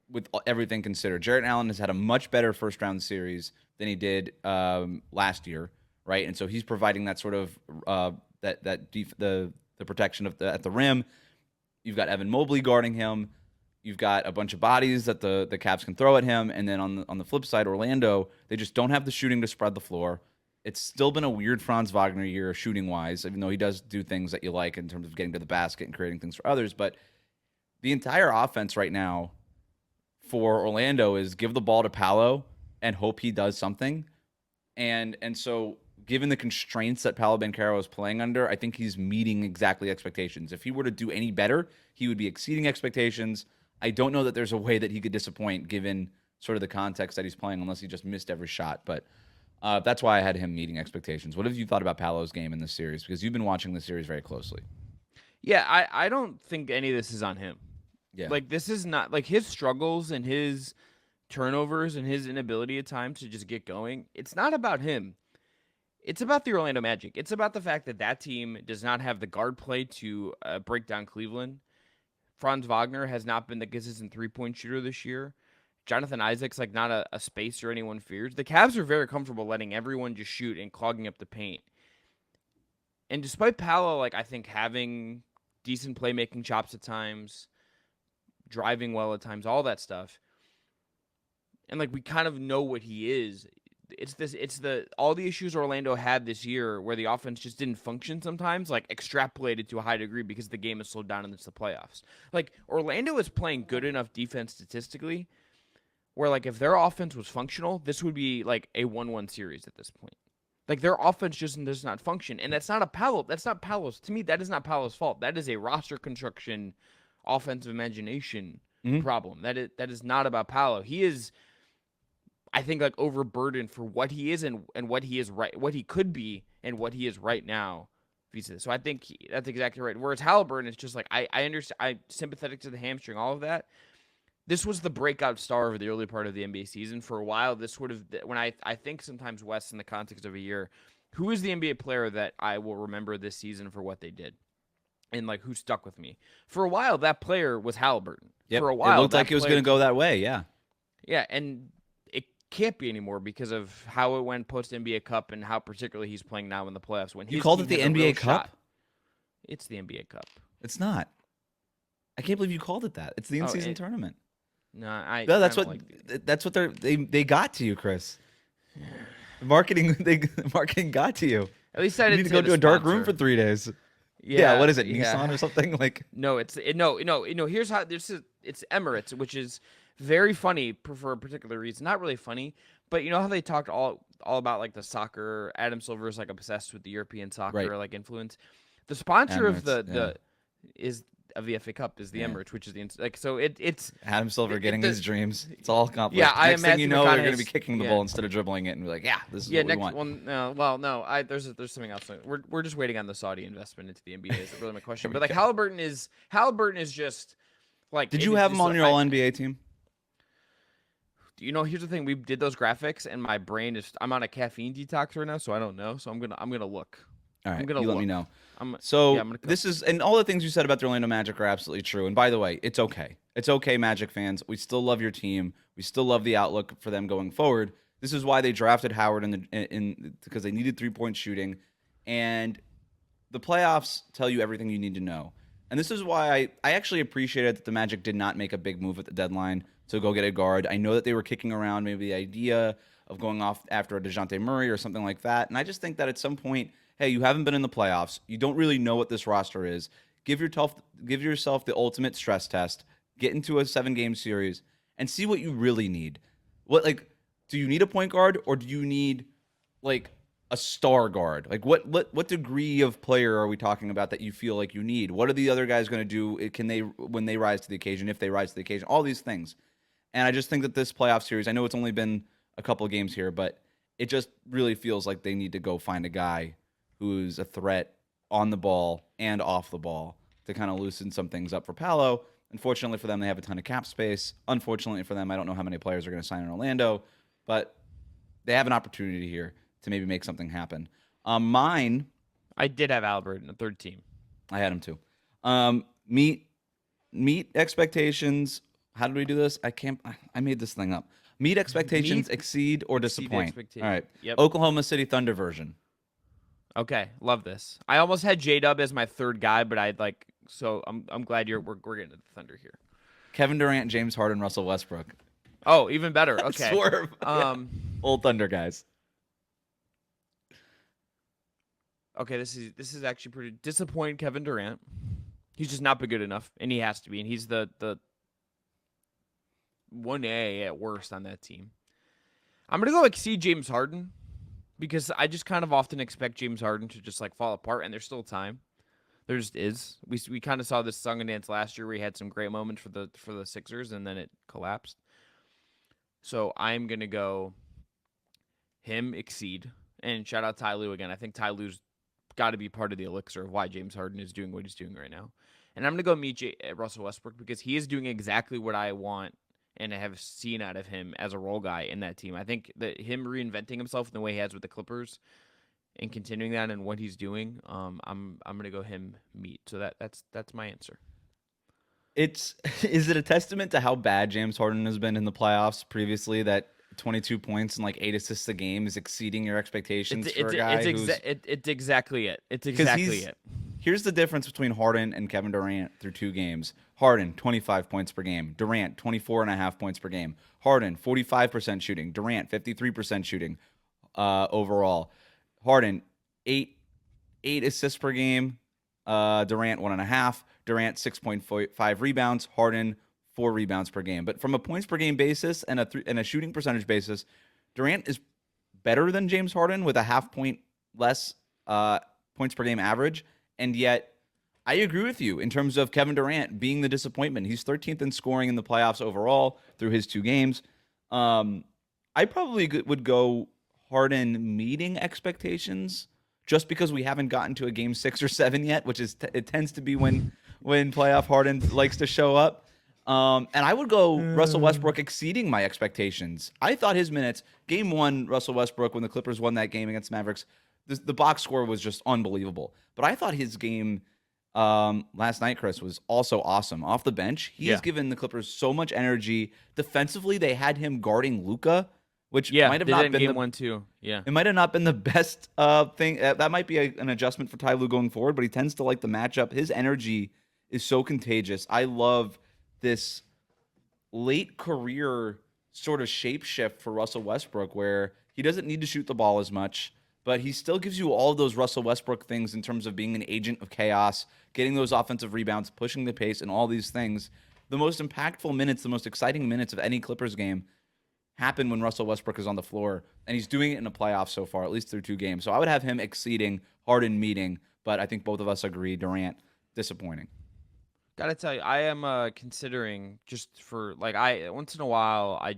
with everything considered. Jarrett Allen has had a much better first-round series than he did last year, right? And so he's providing that sort of the protection at the rim. You've got Evan Mobley guarding him. You've got a bunch of bodies that the Cavs can throw at him. And then on the flip side, Orlando, they just don't have the shooting to spread the floor. It's still been a weird Franz Wagner year shooting-wise, even though he does do things that you like in terms of getting to the basket and creating things for others. But the entire offense right now for Orlando is give the ball to Paolo and hope he does something. And so given the constraints that Paolo Banchero is playing under, I think he's meeting exactly expectations. If he were to do any better, he would be exceeding expectations. I don't know that there's a way that he could disappoint given sort of the context that he's playing, unless he just missed every shot. But that's why I had him meeting expectations. What have you thought about Paolo's game in this series? Because you've been watching the series very closely. Yeah, I don't think any of this is on him. Yeah. Like, this is not, like, his struggles and his turnovers and his inability at times to just get going. It's not about him. It's about the Orlando Magic. It's about the fact that team does not have the guard play to break down Cleveland. Franz Wagner has not been the consistent three-point shooter this year. Jonathan Isaac's like not a spacer anyone fears. The Cavs are very comfortable letting everyone just shoot and clogging up the paint. And despite Paolo, like, I think having decent playmaking chops at times, driving well at times, all that stuff, and like we kind of know what he is. It's all the issues Orlando had this year where the offense just didn't function sometimes, like extrapolated to a high degree because the game is slowed down and it's the playoffs. Like, Orlando is playing good enough defense statistically where, like, if their offense was functional, this would be like a 1-1 series at this point. Like, their offense just does not function. And that's not Paolo's. To me, that is not Paolo's fault. That is a roster construction, offensive imagination problem. That is not about Paolo. He is, I think, like, overburdened for what he is and what he is what he could be and what he is right now. So I think that's exactly right. Whereas Halliburton is just like, I understand, I'm sympathetic to the hamstring, all of that. This was the breakout star of the early part of the NBA season. For a while, this would have, when I think sometimes, Wes, in the context of a year, who is the NBA player that I will remember this season for what they did? And, like, who stuck with me? For a while, that player was Halliburton. Yep. For a while, it looked like it was going to go that way, yeah. Yeah, and it can't be anymore because of how it went post-NBA Cup and how particularly he's playing now in the playoffs. When you called it the NBA Cup? Shot. It's the NBA Cup. It's not. I can't believe you called it that. It's the in-season tournament. No, that's what they got to you, Chris. Marketing got to you. At least I you didn't need to go to a dark room for 3 days. Yeah, what is it? Yeah. Nissan or something like? No, here's how it's Emirates, which is very funny for a particular reason. Not really funny, but you know how they talked all about, like, the soccer. Adam Silver is, like, obsessed with the European soccer like influence. The sponsor Emirates, of the FA Cup is the Emirates, which is it's Adam Silver getting his dreams. It's all accomplished. Yeah, I next imagine thing you know, they're going to be kicking the ball instead of dribbling it, and be like, "Yeah, this is what we want." No. There's something else. We're just waiting on the Saudi investment into the NBA. Is really my question. But, like, Halliburton is just like. Did you have him on your All NBA team? You know, here's the thing. We did those graphics, and my brain is. I'm on a caffeine detox right now, so I don't know. So I'm gonna look. All right, let me know. This is, and all the things you said about the Orlando Magic are absolutely true. And by the way, it's okay. It's okay, Magic fans. We still love your team. We still love the outlook for them going forward. This is why they drafted Howard because they needed 3-point shooting, and the playoffs tell you everything you need to know. And this is why I actually appreciated that the Magic did not make a big move at the deadline to go get a guard. I know that they were kicking around maybe the idea of going off after a DeJounte Murray or something like that, and I just think that at some point, hey, you haven't been in the playoffs. You don't really know what this roster is. give yourself the ultimate stress test, get into a 7-game series, and see what you really need. Do you need a point guard, or do you need like a star guard? Like what degree of player are we talking about that you feel like you need? What are the other guys going to do? Can they, when they rise to the occasion, if they rise to the occasion, all these things. And I just think that this playoff series, I know it's only been a couple of games here, but it just really feels like they need to go find a guy who's a threat on the ball and off the ball to kind of loosen some things up for Paolo. Unfortunately for them, they have a ton of cap space. Unfortunately for them, I don't know how many players are going to sign in Orlando, but they have an opportunity here to maybe make something happen. Mine, I did have Albert in the third team. I had him too. Meet expectations. How did we do this? I made this thing up. Meet expectations, exceed or disappoint. All right. Yep. Oklahoma City Thunder version. Okay, love this. I almost had J-Dub as my third guy, but I'm glad we're getting to the Thunder here. Kevin Durant, James Harden, Russell Westbrook. Oh, even better. Okay. Swerve. Old Thunder guys. Okay, this is actually pretty disappointing. Kevin Durant. He's just not been good enough, and he has to be. And he's the 1A at worst on that team. I'm gonna go exceed James Harden because I just kind of often expect James Harden to just like fall apart, and there's still time. There just is. We kind of saw this song and dance last year where he had some great moments for the Sixers, and then it collapsed. So I'm gonna go him exceed, and shout out Ty Lue again. I think Ty Lue's got to be part of the elixir of why James Harden is doing what he's doing right now. And I'm going to go meet Russell Westbrook because he is doing exactly what I want and I have seen out of him as a role guy in that team. I think that him reinventing himself in the way he has with the Clippers and continuing that and what he's doing, I'm going to go him meet. So that's my answer. Is it a testament to how bad James Harden has been in the playoffs previously that 22 points and like 8 assists a game is exceeding your expectations for a guy it's exactly it. It's exactly it. Here's the difference between Harden and Kevin Durant through 2 games. Harden, 25 points per game. Durant, 24.5 points per game. Harden, 45% shooting. Durant, 53% shooting overall. Harden, 8 assists per game. Durant, 1.5. Durant, 6.5 rebounds. Harden, 4 rebounds per game. But from a points per game basis and a shooting percentage basis, Durant is better than James Harden with a half point less points per game average. And yet, I agree with you in terms of Kevin Durant being the disappointment. He's 13th in scoring in the playoffs overall through his 2 games. I probably would go Harden meeting expectations just because we haven't gotten to a game 6 or 7 yet, which is it tends to be when playoff Harden likes to show up. And I would go Russell Westbrook exceeding my expectations. I thought his minutes, game 1, Russell Westbrook, when the Clippers won that game against Mavericks, the box score was just unbelievable. But I thought his game last night, Chris, was also awesome. Off the bench, he has given the Clippers so much energy. Defensively, they had him guarding Luka, which might have not been game 1 too. Yeah, it might have not been the best thing. That might be an adjustment for Ty Lue going forward, but he tends to like the matchup. His energy is so contagious. I love this late career sort of shape shift for Russell Westbrook where he doesn't need to shoot the ball as much, but he still gives you all of those Russell Westbrook things in terms of being an agent of chaos, getting those offensive rebounds, pushing the pace, and all these things. The most impactful minutes, the most exciting minutes of any Clippers game happen when Russell Westbrook is on the floor, and he's doing it in the playoffs so far, at least through 2 games. So I would have him exceeding, Harden meeting, but I think both of us agree Durant disappointing. Gotta tell you, I am considering just for like once in a while I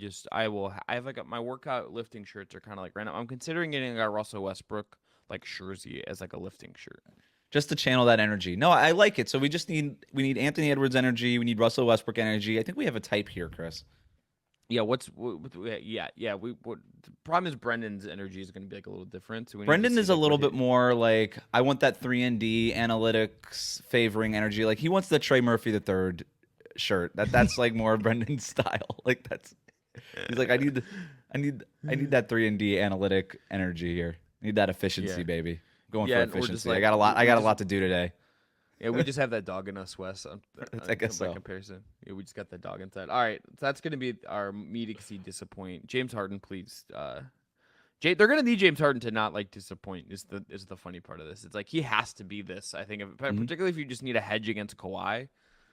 have like my workout lifting shirts are kind of like random. I'm considering getting a Russell Westbrook like jersey as like a lifting shirt, just to channel that energy. No, I like it. So we need Anthony Edwards energy. We need Russell Westbrook energy. I think we have a type here, Chris. Yeah, the problem is Brendan's energy is going to be like a little different. So Brendan is a little bit more like, I want that 3-and-D analytics favoring energy. Like he wants the Trey Murphy III shirt. That's like more Brendan's style. Like he's like, I need that 3-and-D analytic energy here. I need that efficiency, baby. I'm going for efficiency. Like, I got a lot to do today. Yeah, we just have that dog in us, Wes. I guess so. By comparison. Yeah, we just got that dog inside. All right, so that's going to be our meet exceed disappoint. James Harden, please They're gonna need James Harden to not like disappoint. Is the funny part of this? It's like he has to be this. I think, particularly if you just need a hedge against Kawhi,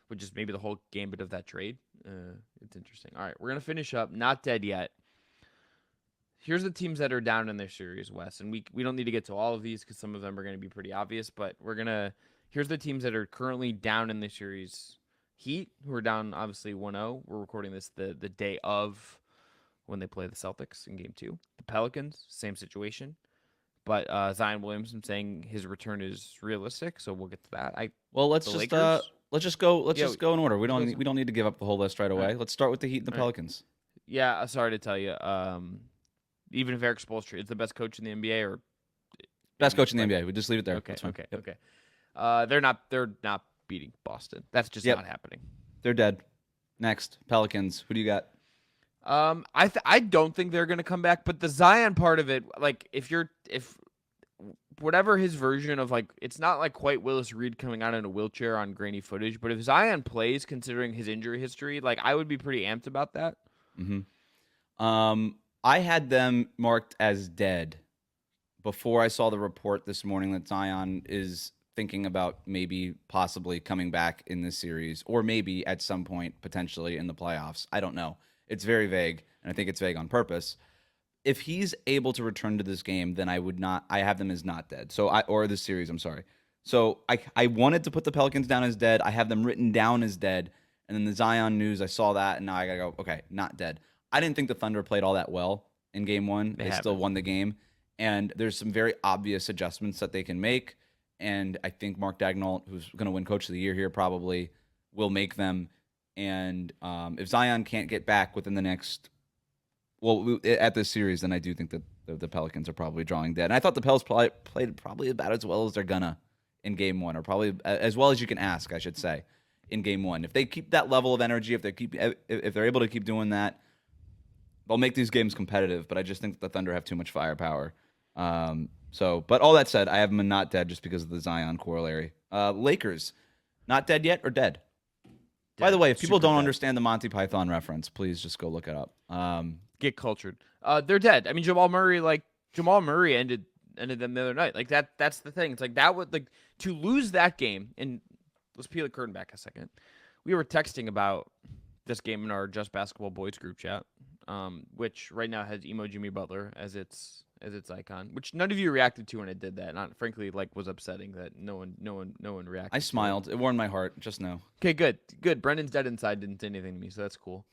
which is maybe the whole gambit of that trade. It's interesting. All right, we're gonna finish up. Not dead yet. Here's the teams that are down in their series, Wes, and we don't need to get to all of these because some of them are going to be pretty obvious. But here's the teams that are currently down in the series. Heat, who are down obviously 1-0. We're recording this the day of when they play the Celtics in Game 2. The Pelicans, same situation. But Zion Williamson saying his return is realistic, so we'll get to that. Let's just go in order. We don't need to give up the whole list right away. Right. Let's start with the Heat and the Pelicans. Yeah, sorry to tell you. Even if Eric Spoelstra is the best coach in the NBA, or Best coach in the NBA. We just leave it there. Okay, okay. Okay. They're not beating Boston. That's just not happening. They're dead. Next, Pelicans. Who do you got? I don't think they're gonna come back, but the Zion part of it, like if whatever his version of, like, it's not like quite Willis Reed coming out in a wheelchair on grainy footage, but if Zion plays, considering his injury history, like I would be pretty amped about that. Mm-hmm. I had them marked as dead before I saw the report this morning that Zion is thinking about maybe possibly coming back in this series, or maybe at some point potentially in the playoffs. I don't know. It's very vague, and I think it's vague on purpose. If he's able to return to this game, then I have them as not dead. Or this series, I'm sorry. So I wanted to put the Pelicans down as dead. I have them written down as dead. And then the Zion news, I saw that, and now I got to go, okay, not dead. I didn't think the Thunder played all that well in Game 1. They still won the game. And there's some very obvious adjustments that they can make. And I think Mark Daigneault, who's going to win Coach of the Year here probably, will make them. And if Zion can't get back within the next, at this series, then I do think that the Pelicans are probably drawing dead. And I thought the Pels played probably about as well as they're gonna in Game 1, or probably as well as you can ask, I should say, in Game 1. If they keep that level of energy, if they're able to keep doing that, they'll make these games competitive. But I just think the Thunder have too much firepower. But all that said, I have them not dead just because of the Zion corollary. Lakers, not dead yet or dead? By the way, if people don't understand the Monty Python reference, please just go look it up. Get cultured. They're dead. I mean, Jamal Murray ended them the other night. Like that's the thing. It's like that would, like, to lose that game. And let's peel the curtain back a second. We were texting about this game in our Just Basketball Boys group chat, which right now has emo Jimmy Butler as its icon, which none of you reacted to when it did that. Not frankly, like, was upsetting that no one reacted. I smiled. It warmed my heart. Just now. Okay, good. Brendan's dead inside didn't say anything to me, so that's cool.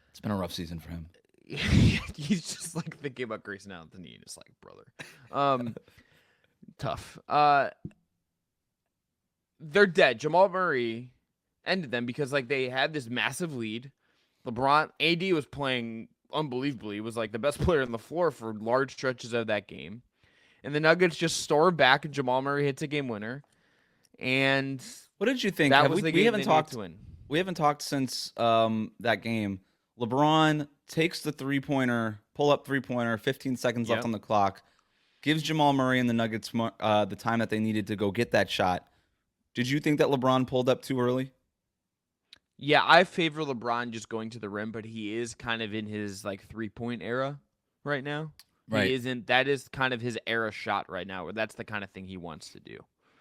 It's been a rough season for him. He's just like thinking about Grayson Anthony and just like, brother. Tough. They're dead. Jamal Murray ended them because, like, they had this massive lead. AD was playing unbelievably. He was like the best player on the floor for large stretches of that game. And the Nuggets just stormed back, and Jamal Murray hits a game winner. And what did you think? That was the game they needed to win. We haven't talked since that game. LeBron takes the pull-up three-pointer, 15 seconds left on the clock, gives Jamal Murray and the Nuggets the time that they needed to go get that shot. Did you think that LeBron pulled up too early? Yeah, I favor LeBron just going to the rim, but he is kind of in his, like, 3-point era right now. Right. That is kind of his era shot right now, where that's the kind of thing he wants to do.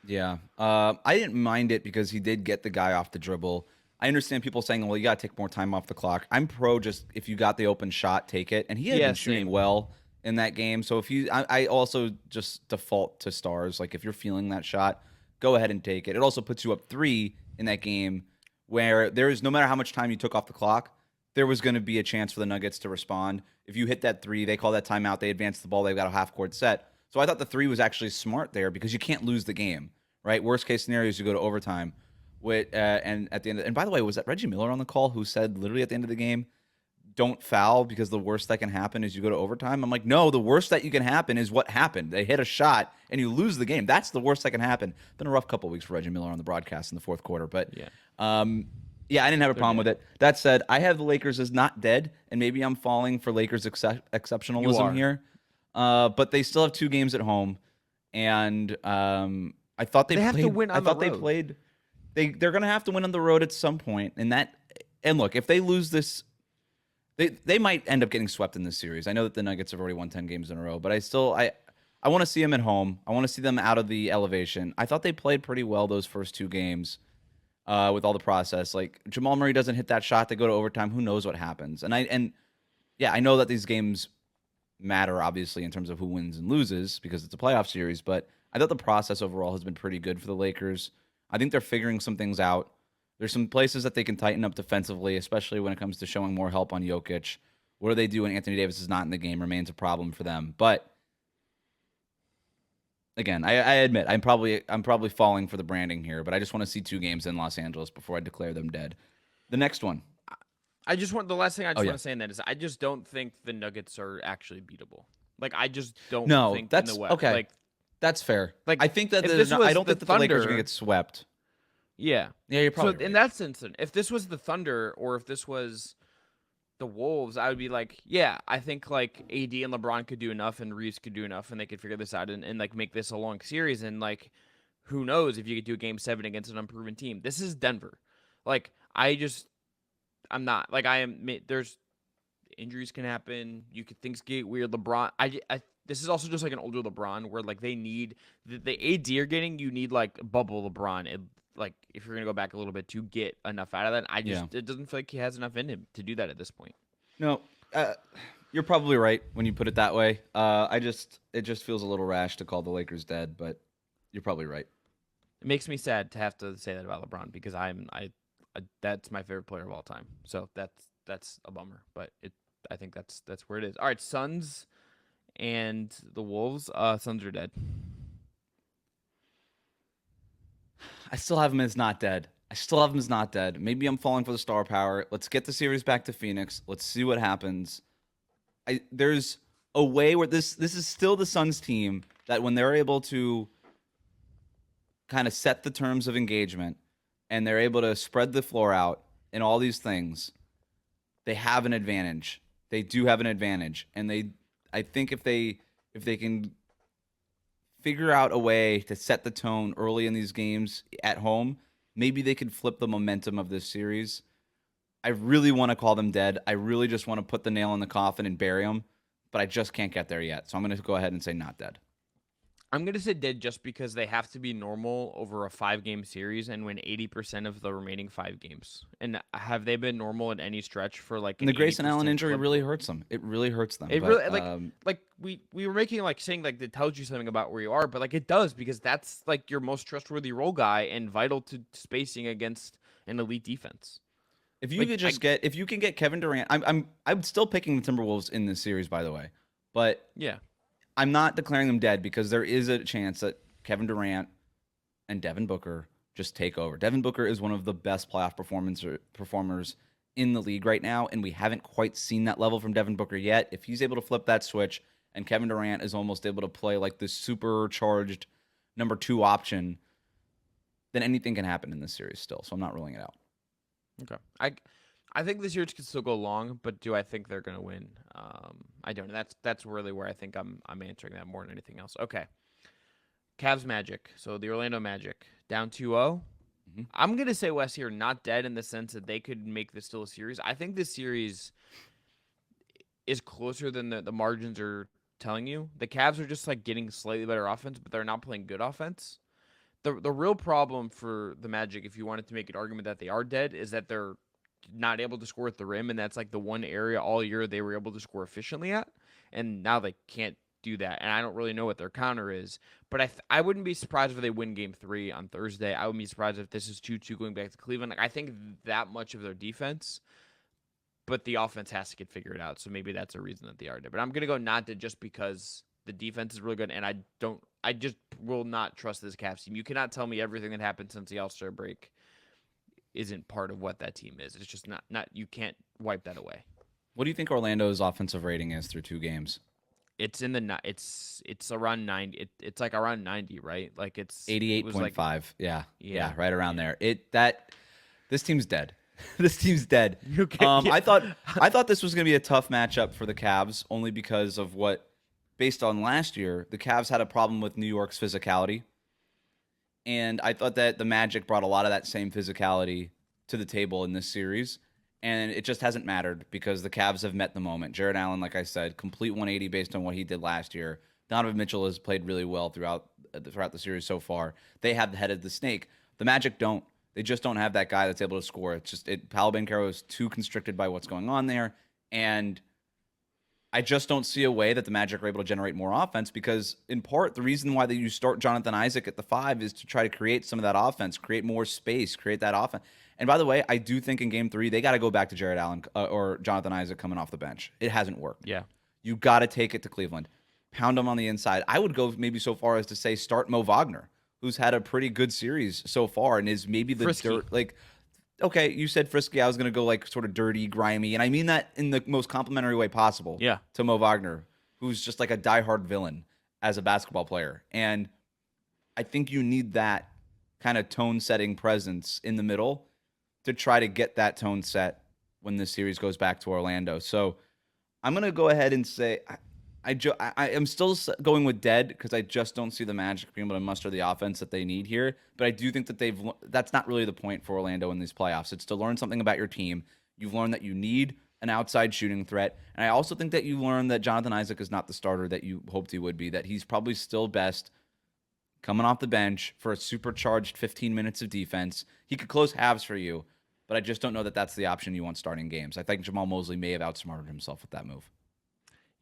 Yeah. I didn't mind it because he did get the guy off the dribble. I understand people saying, well, you got to take more time off the clock. I'm pro just if you got the open shot, take it. And he had been shooting well in that game. So I also just default to stars. Like, if you're feeling that shot, go ahead and take it. It also puts you up 3 in that game where there is, no matter how much time you took off the clock, there was going to be a chance for the Nuggets to respond. If you hit that 3, they call that timeout. They advance the ball. They've got a half-court set. So I thought the 3 was actually smart there because you can't lose the game, right? Worst case scenario is you go to overtime. And at the end, and by the way, was that Reggie Miller on the call who said literally at the end of the game, don't foul because the worst that can happen is you go to overtime? I'm like, no, the worst that you can happen is what happened. They hit a shot and you lose the game. That's the worst that can happen. Been a rough couple of weeks for Reggie Miller on the broadcast in the fourth quarter, but I didn't have a problem with it. That said, I have the Lakers as not dead, and maybe I'm falling for Lakers exceptionalism here. But they still have 2 games at home, and I thought they have to win on the road. They're going to have to win on the road at some point, and look, if they lose this, They might end up getting swept in this series. I know that the Nuggets have already won 10 games in a row, but I want to see them at home. I want to see them out of the elevation. I thought they played pretty well those first 2 games with all the process. Like Jamal Murray doesn't hit that shot, they go to overtime. Who knows what happens? And yeah, I know that these games matter obviously in terms of who wins and loses because it's a playoff series, but I thought the process overall has been pretty good for the Lakers. I think they're figuring some things out. There's some places that they can tighten up defensively, especially when it comes to showing more help on Jokic. What do they do when Anthony Davis is not in the game remains a problem for them. But again, I admit I'm probably falling for the branding here, but I just want to see 2 games in Los Angeles before I declare them dead. The next one. The last thing I just yeah. want to say in that is I just don't think the Nuggets are actually beatable. Like I just don't think that's in the West. okay. Like that's fair. Like, I think that I don't think that the Lakers are gonna get swept. Yeah. Yeah, you're probably so right. in that sense, if this was the Thunder or if this was the Wolves, I would be like, yeah, I think like AD and LeBron could do enough and Reeves could do enough and they could figure this out and like make this a long series and like who knows if you could do a game 7 against an unproven team. This is Denver. Like I'm not like I am. There's injuries can happen. Things get weird. LeBron. This is also just like an older LeBron where like they need the AD are getting. You need like bubble LeBron. Like if you're gonna go back a little bit to get enough out of that. It doesn't feel like he has enough in him to do that at this point. No, you're probably right when you put it that way. It just feels a little rash to call the Lakers dead, but you're probably right. It makes me sad to have to say that about LeBron because that's my favorite player of all time. So that's a bummer, but I think that's where it is. All right, Suns and the Wolves. Suns are dead. I still have him as not dead. Maybe I'm falling for the star power. Let's get the series back to Phoenix. Let's see what happens. There's a way where this is still the Suns team that when they're able to kind of set the terms of engagement and they're able to spread the floor out and all these things, they have an advantage. They do have an advantage. And I think if they can figure out a way to set the tone early in these games at home, maybe they could flip the momentum of this series. I really want to call them dead. I really just want to put the nail in the coffin and bury them, but I just can't get there yet. So I'm going to go ahead and say not dead. I'm going to say dead just because they have to be normal over a 5-game series and win 80% of the remaining 5 games. And have they been normal in any stretch for like and the Grayson Allen injury clip? really hurts them. It really hurts them. It really like we were making like saying like it tells you something about where you are, but like it does because that's like your most trustworthy role guy and vital to spacing against an elite defense. If you could if you can get Kevin Durant, I'm still picking the Timberwolves in this series, by the way. But yeah. I'm not declaring them dead because there is a chance that Kevin Durant and Devin Booker just take over. Devin Booker is one of the best playoff performers in the league right now, and we haven't quite seen that level from Devin Booker yet. If he's able to flip that switch and Kevin Durant is almost able to play like this supercharged number 2 option, then anything can happen in this series still. So I'm not ruling it out. Okay. I think this series could still go long, but do I think they're going to win? I don't know. That's really where I think I'm answering that more than anything else. Okay. Cavs Magic. So the Orlando Magic down 2-0. Mm-hmm. I'm going to say Wes here not dead in the sense that they could make this still a series. I think this series is closer than the margins are telling you. The Cavs are just like getting slightly better offense, but they're not playing good offense. The real problem for the Magic, if you wanted to make an argument that they are dead, is that they're not able to score at the rim, and that's like the one area all year they were able to score efficiently at, and now they can't do that. And I don't really know what their counter is, but I wouldn't be surprised if they win Game 3 on Thursday. I wouldn't be surprised if this is 2-2 going back to Cleveland. Like, I think that much of their defense, but the offense has to get figured out. So maybe that's a reason that they are dead. But I'm gonna go not dead just because the defense is really good, and I just will not trust this Cavs team. You cannot tell me everything that happened since the All-Star break isn't part of what that team is. It's just not you can't wipe that away. What do you think Orlando's offensive rating is through 2 games? It's in the it's around 90. It's like around 90, right? Like it's 88.5. Like, yeah, right around there. This team's dead. This team's dead. Okay, I thought this was going to be a tough matchup for the Cavs only because of what, based on last year, the Cavs had a problem with New York's physicality. And I thought that the Magic brought a lot of that same physicality to the table in this series. and it just hasn't mattered because the Cavs have met the moment. Jared Allen, like I said, complete 180 based on what he did last year. Donovan Mitchell has played really well throughout the series so far. They have the head of the snake. The Magic don't. They just don't have that guy that's able to score. It's just Paolo Banchero is too constricted by what's going on there, and I just don't see a way that the Magic are able to generate more offense because, in part, the reason why you start Jonathan Isaac at the 5 is to try to create some of that offense, create more space, create that offense. And by the way, I do think in Game 3 they got to go back to Jared Allen or Jonathan Isaac coming off the bench. It hasn't worked. Yeah. You got to take it to Cleveland, pound them on the inside. I would go maybe so far as to say start Mo Wagner, who's had a pretty good series so far and is maybe the Frisky. dirt like. Okay, you said frisky. I was going to go like sort of dirty, grimy, and I mean that in the most complimentary way possible. Yeah. To Mo Wagner, who's just like a diehard villain as a basketball player, and I think you need that kind of tone-setting presence in the middle to try to get that tone set when this series goes back to Orlando. So I'm going to go ahead and say I am still going with dead because I just don't see the Magic being able to muster the offense that they need here. But I do think that that's not really the point for Orlando in these playoffs. It's to learn something about your team. You've learned that you need an outside shooting threat. And I also think that you learned that Jonathan Isaac is not the starter that you hoped he would be, that he's probably still best coming off the bench for a supercharged 15 minutes of defense. He could close halves for you, but I just don't know that that's the option you want starting games. I think Jamal Mosley may have outsmarted himself with that move.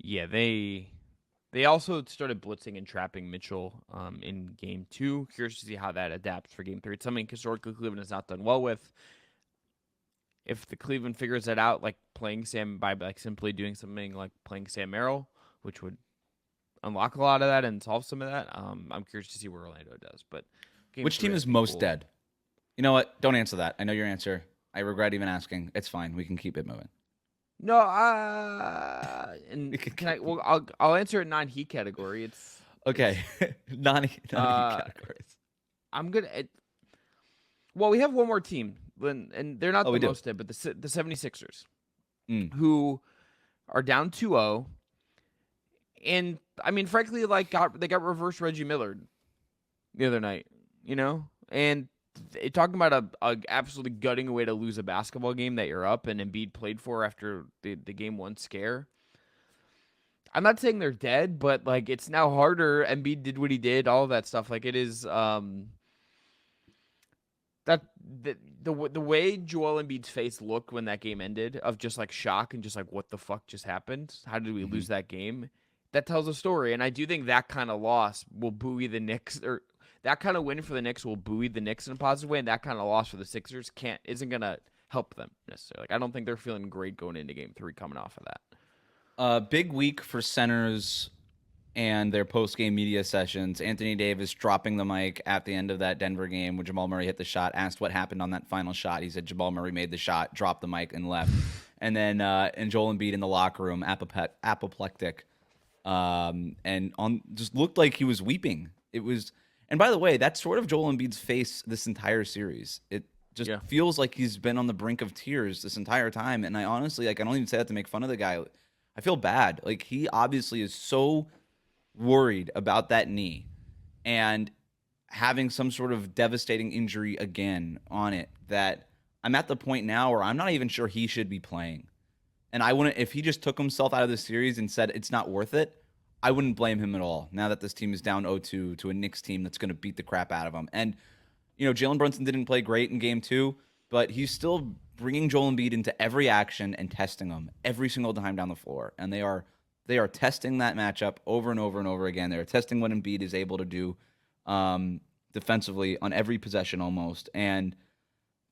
Yeah, they also started blitzing and trapping Mitchell in Game 2. Curious to see how that adapts for Game 3. It's something historically Cleveland has not done well with. If the Cleveland figures that out, like playing Sam by like simply doing something like playing Sam Merrill, which would unlock a lot of that and solve some of that, I'm curious to see where Orlando does. But which team is most dead? You know what? Don't answer that. I know your answer. I regret even asking. It's fine. We can keep it moving. No, and can I? Well, I'll answer it non-heat category. It's okay, non-heat categories. I'm gonna. Well, we have one more team, and they're not the most dead, but the 76ers, who are down 2-0, and I mean, frankly, like they got reverse Reggie Miller the other night, and. Talking about a absolutely gutting away to lose a basketball game that you're up and Embiid played for after the game 1 scare. I'm not saying they're dead, but like it's now harder. Embiid did what he did, all of that stuff. Like it is that the way Joel Embiid's face looked when that game ended, of just like shock and just like what the fuck just happened? How did we lose that game? That tells a story, and I do think that kind of loss will buoy the Knicks, or that kind of win for the Knicks will buoy the Knicks in a positive way, and that kind of loss for the Sixers isn't gonna help them necessarily. Like I don't think they're feeling great going into Game 3 coming off of that. Big week for centers and their post-game media sessions. Anthony Davis dropping the mic at the end of that Denver game when Jamal Murray hit the shot, asked what happened on that final shot. He said Jamal Murray made the shot, dropped the mic, and left. And then and Joel Embiid in the locker room, apoplectic, and just looked like he was weeping. It was. And by the way, that's sort of Joel Embiid's face this entire series. It just feels like he's been on the brink of tears this entire time. And I honestly, I don't even say that to make fun of the guy. I feel bad. Like he obviously is so worried about that knee and having some sort of devastating injury again on it that I'm at the point now where I'm not even sure he should be playing. And I wouldn't, if he just took himself out of the series and said it's not worth it, I wouldn't blame him at all now that this team is down 0-2 to a Knicks team that's going to beat the crap out of him. And, Jalen Brunson didn't play great in Game 2, but he's still bringing Joel Embiid into every action and testing him every single time down the floor. And they are testing that matchup over and over and over again. They're testing what Embiid is able to do defensively on every possession almost. And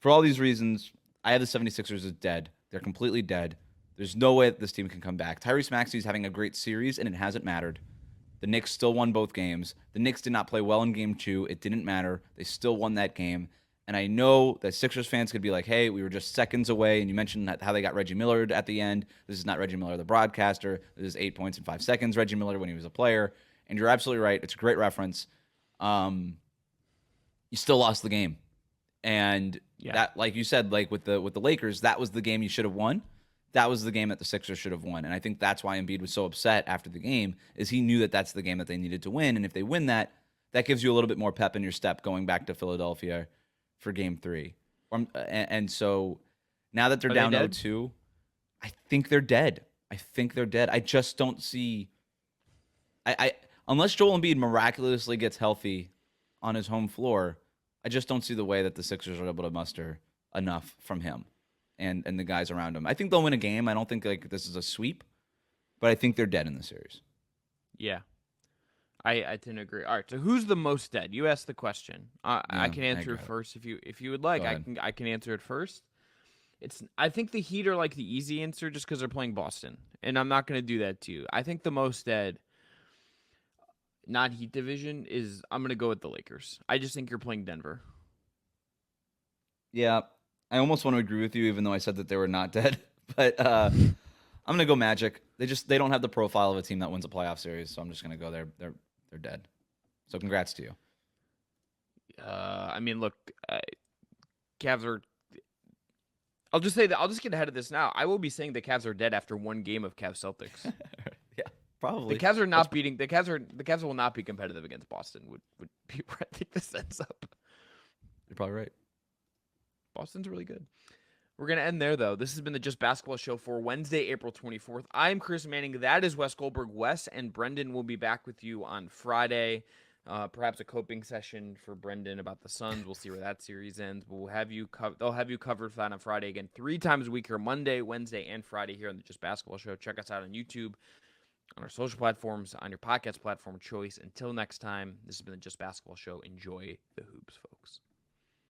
for all these reasons, I have the 76ers as dead. They're completely dead. There's no way that this team can come back. Tyrese Maxey is having a great series, and it hasn't mattered. The Knicks still won both games. The Knicks did not play well in Game 2. It didn't matter. They still won that game. And I know that Sixers fans could be like, hey, we were just seconds away, and you mentioned how they got Reggie Miller at the end. This is not Reggie Miller, the broadcaster. This is 8 points in 5 seconds, Reggie Miller when he was a player. And you're absolutely right. It's a great reference. You still lost the game. And that, like you said, like with the Lakers, that was the game you should have won. That was the game that the Sixers should have won. And I think that's why Embiid was so upset after the game, is he knew that that's the game that they needed to win. And if they win that, that gives you a little bit more pep in your step going back to Philadelphia for Game 3. And so Now that they're Are they down dead? 0-2, I think they're dead. I just don't see. I unless Joel Embiid miraculously gets healthy on his home floor, I just don't see the way that the Sixers are able to muster enough from him and the guys around him. I think they'll win a game. I don't think like this is a sweep, but I think they're dead in the series. Yeah. I tend to agree. All right, so who's the most dead? You asked the question. I Yeah, can I answer it got it. first if you would like. Go ahead. I can answer it first. I think the Heat are like the easy answer just because they're playing Boston, and I'm not going to do that to you. I think the most dead non-Heat division is I'm going to go with the Lakers. I just think you're playing Denver. Yeah, I almost want to agree with you, even though I said that they were not dead. But I'm gonna go Magic. They don't have the profile of a team that wins a playoff series, so I'm just gonna go there. They're dead. So congrats to you. I mean, look, Cavs are. I'll just say that I'll just get ahead of this now. I will be saying the Cavs are dead after one game of Cavs Celtics. Yeah, probably. The Cavs are not beating the Cavs will not be competitive against Boston. Would be where I think this ends up. You're probably right. Boston's really good. We're going to end there, though. This has been the Just Basketball Show for Wednesday, April 24th. I'm Chris Manning. That is Wes Goldberg. Wes and Brendan will be back with you on Friday. Perhaps a coping session for Brendan about the Suns. We'll see where that series ends. But they'll have you covered for that on Friday again 3 times a week here, Monday, Wednesday, and Friday here on the Just Basketball Show. Check us out on YouTube, on our social platforms, on your podcast platform of choice. Until next time, this has been the Just Basketball Show. Enjoy the hoops, folks.